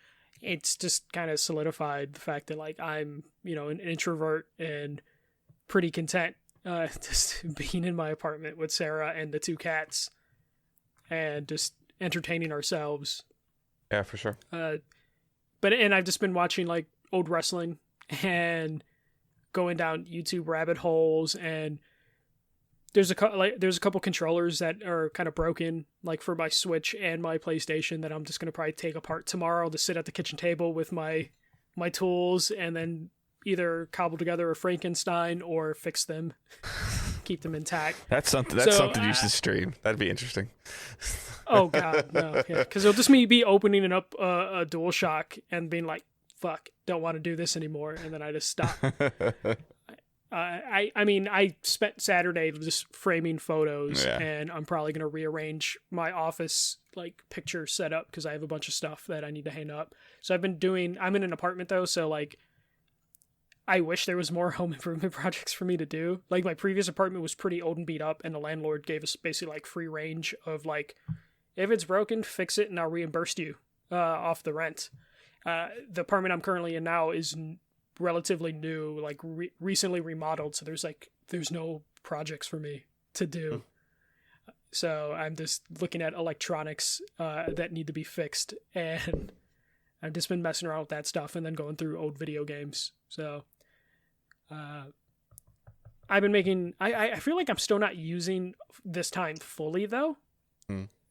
Speaker 2: It's just kind of solidified the fact that like I'm, an introvert and pretty content just being in my apartment with Sarah and the 2 cats and just entertaining ourselves.
Speaker 1: Yeah, for sure.
Speaker 2: And I've just been watching like old wrestling and going down YouTube rabbit holes, and there's a couple controllers that are kind of broken, like for my Switch and my PlayStation, that I'm just gonna probably take apart tomorrow to sit at the kitchen table with my tools and then either cobble together a Frankenstein or fix them, keep them intact.
Speaker 1: That's something you should stream. That'd be interesting.
Speaker 2: Oh god, no, yeah, because it'll just be opening up a DualShock and being like, "Fuck, don't want to do this anymore," and then I just stop. I mean, I spent Saturday just framing photos, and I'm probably going to rearrange my office like picture setup because I have a bunch of stuff that I need to hang up. So I'm in an apartment though, so like I wish there was more home improvement projects for me to do. Like my previous apartment was pretty old and beat up, and the landlord gave us basically like free range of like, if it's broken, fix it and I'll reimburse you off the rent. The apartment I'm currently in now is relatively new, like recently remodeled, so there's no projects for me to do. So I'm just looking at electronics that need to be fixed, and I've just been messing around with that stuff and then going through old video games. So I've been making I feel like I'm still not using this time fully though.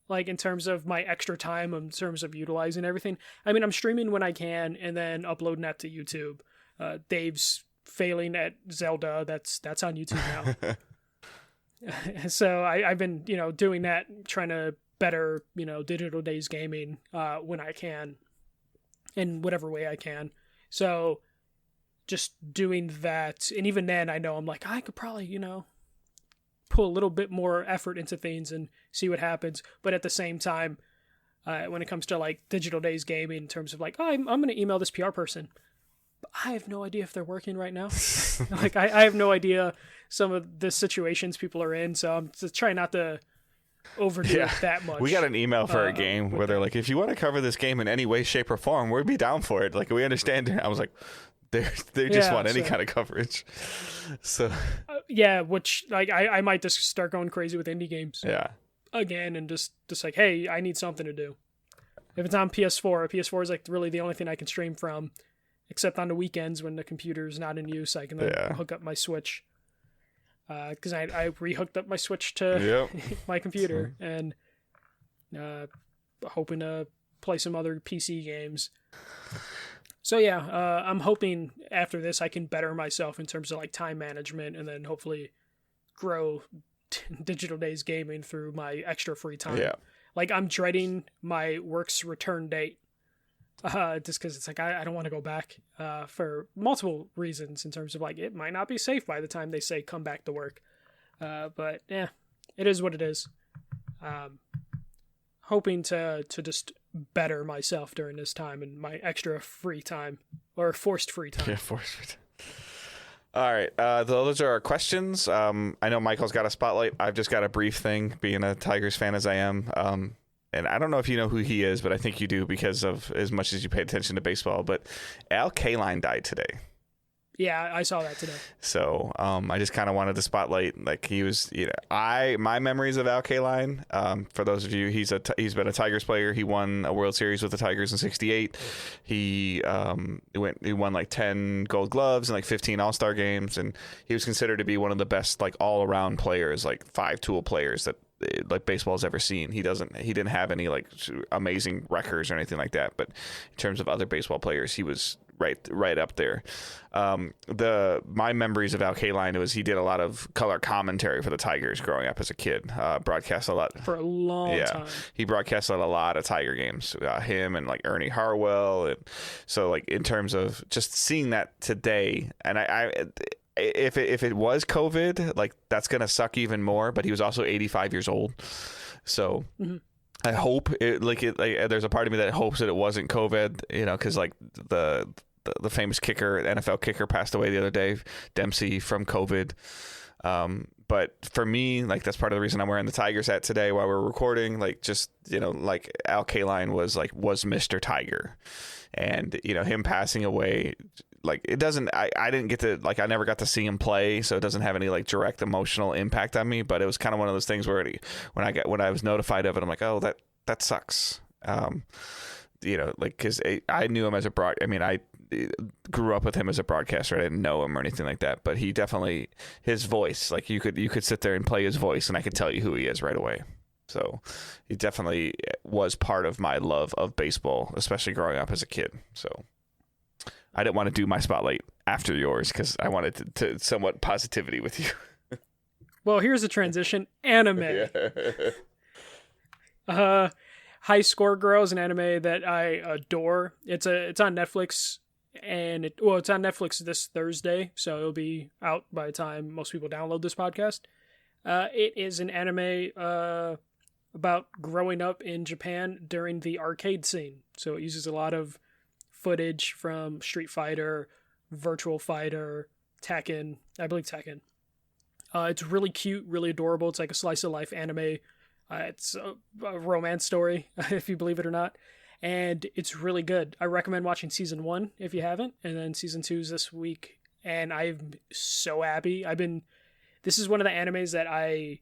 Speaker 2: Like in terms of my extra time, in terms of utilizing everything. I mean, I'm streaming when I can and then uploading that to YouTube. Dave's failing at Zelda. That's on YouTube now. So I've been, doing that, trying to better, Digital Days gaming when I can, in whatever way I can. So just doing that, and even then, I know I'm like, I could probably, put a little bit more effort into things and see what happens. But at the same time, when it comes to like Digital Days gaming, in terms of like, oh, I'm going to email this PR person. I have no idea if they're working right now. Like I have no idea some of the situations people are in, so I'm just trying not to overdo it that much.
Speaker 1: We got an email for a game where they're like, if you want to cover this game in any way, shape, or form, we'd be down for it. Like, we understand. I was like, they just want any kind of coverage. So
Speaker 2: which like I might just start going crazy with indie games.
Speaker 1: Yeah.
Speaker 2: Again, and just like, hey, I need something to do. If it's on PS4 is like really the only thing I can stream from. Except on the weekends when the computer's not in use, I can then hook up my Switch. Because I rehooked up my Switch to my computer and hoping to play some other PC games. So yeah, I'm hoping after this I can better myself in terms of like time management, and then hopefully grow Digital Days gaming through my extra free time. Yeah. Like I'm dreading my work's return date. Just because it's like I don't want to go back for multiple reasons, in terms of like it might not be safe by the time they say come back to work. But yeah, it is what it is. Hoping to just better myself during this time and my extra free time, or forced free time.
Speaker 1: Yeah, forced free time. All right, those are our questions. I know Michael's got a spotlight. I've just got a brief thing, being a Tigers fan as I am. And I don't know if you know who he is, but I think you do because of as much as you pay attention to baseball. But Al Kaline died today.
Speaker 2: Yeah, I saw that today.
Speaker 1: So I just kind of wanted to spotlight, like, he was, my memories of Al Kaline, for those of you, he's been a Tigers player. He won a World Series with the Tigers in '68. He won like 10 Gold Gloves and like 15 All-Star games, and he was considered to be one of the best, like, all-around players, like 5-tool players that like baseball's ever seen. He didn't have any like amazing records or anything like that, but in terms of other baseball players, he was right up there. My memories of Al Kaline was he did a lot of color commentary for the Tigers growing up as a kid. Broadcast a lot
Speaker 2: for a long time. He
Speaker 1: broadcasted a lot of Tiger games. Him and like Ernie Harwell, and so like in terms of just seeing that today, and if it was COVID, like that's gonna suck even more. But he was also 85 years old, so. Mm-hmm. I hope there's a part of me that hopes that it wasn't COVID, because like the famous kicker, NFL kicker, passed away the other day, Dempsey, from COVID. But for me, like, that's part of the reason I'm wearing the Tigers hat today while we're recording. Like, just, like Al Kaline was Mr. Tiger, and him passing away, like, it doesn't, I didn't get to, like, I never got to see him play, so it doesn't have any like direct emotional impact on me. But it was kind of one of those things where when I was notified of it, I'm like, oh, that sucks. Like, because I knew him as I grew up with him as a broadcaster. I didn't know him or anything like that, but he definitely, his voice, like, you could sit there and play his voice and I could tell you who he is right away. So he definitely was part of my love of baseball, especially growing up as a kid. So I didn't want to do my spotlight after yours because I wanted to somewhat positivity with you.
Speaker 2: Well, here's a transition. Anime. High Score Girl is an anime that I adore. It's on Netflix, and it's on Netflix this Thursday, so it'll be out by the time most people download this podcast. It is an anime about growing up in Japan during the arcade scene. So it uses a lot of footage from Street Fighter, Virtual Fighter, Tekken. I believe Tekken. It's really cute, really adorable. It's like a slice of life anime. It's a romance story, if you believe it or not. And it's really good. I recommend watching season 1 if you haven't. And then season 2 is this week. And I'm so happy. This is one of the animes that I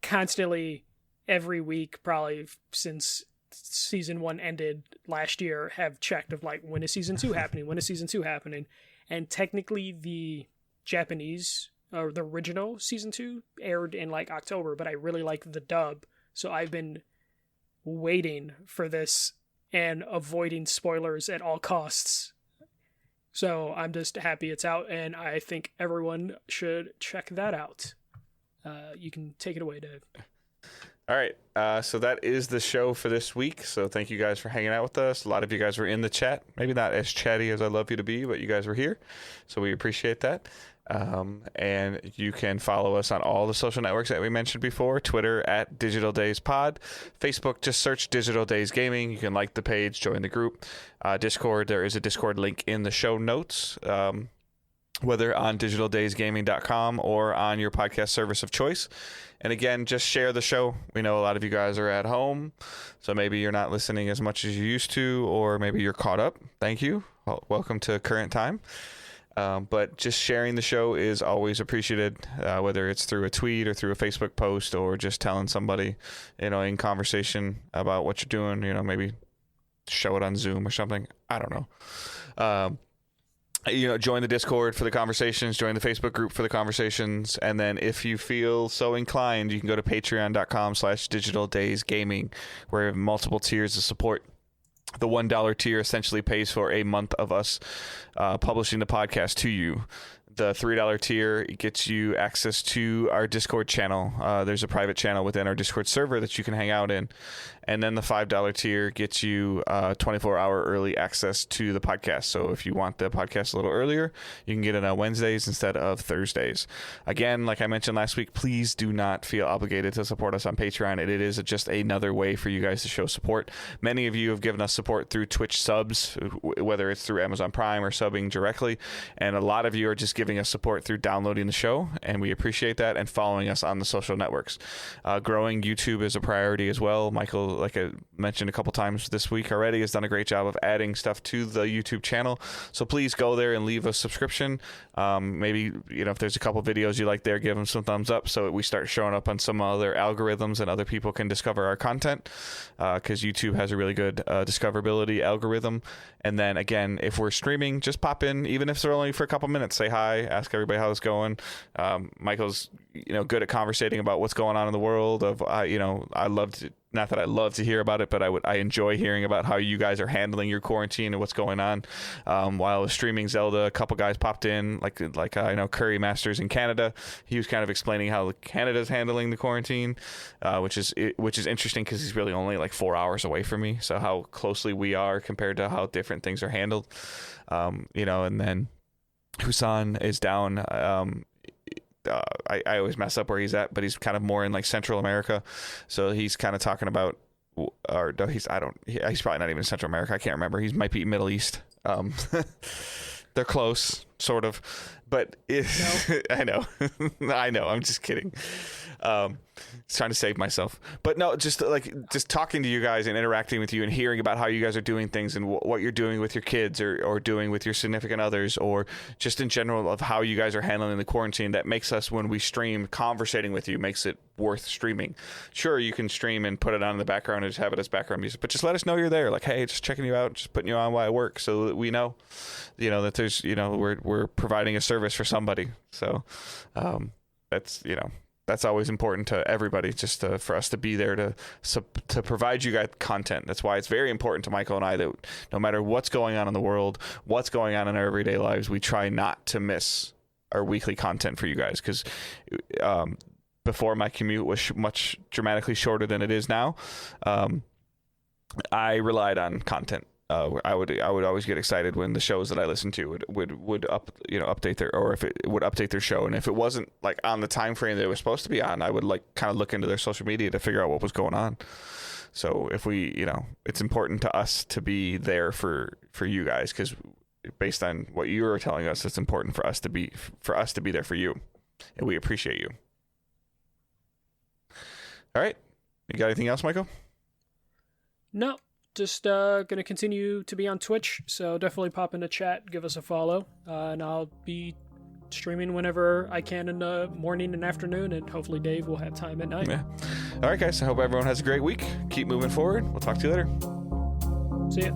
Speaker 2: constantly, every week, probably since season 1 ended last year, have checked of like, when is season 2 happening? When is season 2 happening? And technically the Japanese, or the original season 2 aired in like October, but I really like the dub. So I've been waiting for this and avoiding spoilers at all costs. So I'm just happy it's out, and I think everyone should check that out. You can take it away, Dave.
Speaker 1: All right. So that is the show for this week. So thank you guys for hanging out with us. A lot of you guys were in the chat. Maybe not as chatty as I'd love you to be, but you guys were here. So we appreciate that. And you can follow us on all the social networks that we mentioned before. Twitter at Digital Days Pod. Facebook, just search Digital Days Gaming. You can like the page, join the group. Discord, there is a Discord link in the show notes. Whether on digitaldaysgaming.com or on your podcast service of choice. And again, just share the show. We know a lot of you guys are at home, so maybe you're not listening as much as you used to, or maybe you're caught up. Thank you. Welcome to current time. But just sharing the show is always appreciated, whether it's through a tweet or through a Facebook post, or just telling somebody, in conversation about what you're doing, maybe show it on Zoom or something. I don't know. Join the Discord for the conversations, join the Facebook group for the conversations. And then if you feel so inclined, you can go to patreon.com/digitaldaysgaming, where we have multiple tiers of support. The $1 tier essentially pays for a month of us publishing the podcast to you. The $3 tier gets you access to our Discord channel. There's a private channel within our Discord server that you can hang out in. And then the $5 tier gets you 24-hour early access to the podcast. So if you want the podcast a little earlier, you can get it on Wednesdays instead of Thursdays. Again, like I mentioned last week, please do not feel obligated to support us on Patreon. It is just another way for you guys to show support. Many of you have given us support through Twitch subs, whether it's through Amazon Prime or subbing directly. And a lot of you are just giving us support through downloading the show, and we appreciate that, and following us on the social networks. Growing YouTube is a priority as well. Michael, like I mentioned a couple times this week already, has done a great job of adding stuff to the YouTube channel. So please go there and leave a subscription. Maybe, if there's a couple videos you like there, give them some thumbs up so we start showing up on some other algorithms and other people can discover our content, because YouTube has a really good discoverability algorithm. And then again, if we're streaming, just pop in, even if they're only for a couple minutes, say hi, ask everybody how it's going. Michael's good at conversating about what's going on in the world of I love to, not that I love to hear about it, but I enjoy hearing about how you guys are handling your quarantine and what's going on. While I was streaming Zelda, a couple guys popped in, like I know Curry Masters in Canada. He was kind of explaining how Canada's handling the quarantine, which is interesting because he's really only like 4 hours away from me. So how closely we are compared to how different things are handled, and then Husan is down. I always mess up where he's at, but he's kind of more in like Central America. So he's kind of talking about, or no, he's probably not even in Central America. I can't remember. He might be Middle East. They're close, sort of, but no. I know. I'm just kidding. Trying to save myself, but no, just talking to you guys and interacting with you and hearing about how you guys are doing things and what you're doing with your kids or doing with your significant others, or just in general of how you guys are handling the quarantine. That makes us, when we stream, conversating with you makes it worth streaming. Sure, you can stream and put it on in the background and just have it as background music, but just let us know you're there. Like, hey, just checking you out, just putting you on while I work, so that we know, that there's, we're providing a service for somebody. So, that's always important to everybody, just for us to be there to provide you guys content. That's why it's very important to Michael and I that no matter what's going on in the world, what's going on in our everyday lives, we try not to miss our weekly content for you guys. Because before, my commute was much dramatically shorter than it is now. I relied on content. I would always get excited when the shows that I listened to would update their, or if it would update their show, and if it wasn't like on the time frame that it was supposed to be on, I would kind of look into their social media to figure out what was going on. So if we, it's important to us to be there for you guys, because based on what you were telling us, it's important for us to be there for you, and we appreciate you. All right, you got anything else, Michael?
Speaker 2: No. Just gonna continue to be on Twitch, so definitely pop in the chat, give us a follow, and I'll be streaming whenever I can in the morning and afternoon, and hopefully Dave will have time at night.
Speaker 1: Yeah. All right, guys. I hope everyone has a great week. Keep moving forward. We'll talk to you later.
Speaker 2: See ya.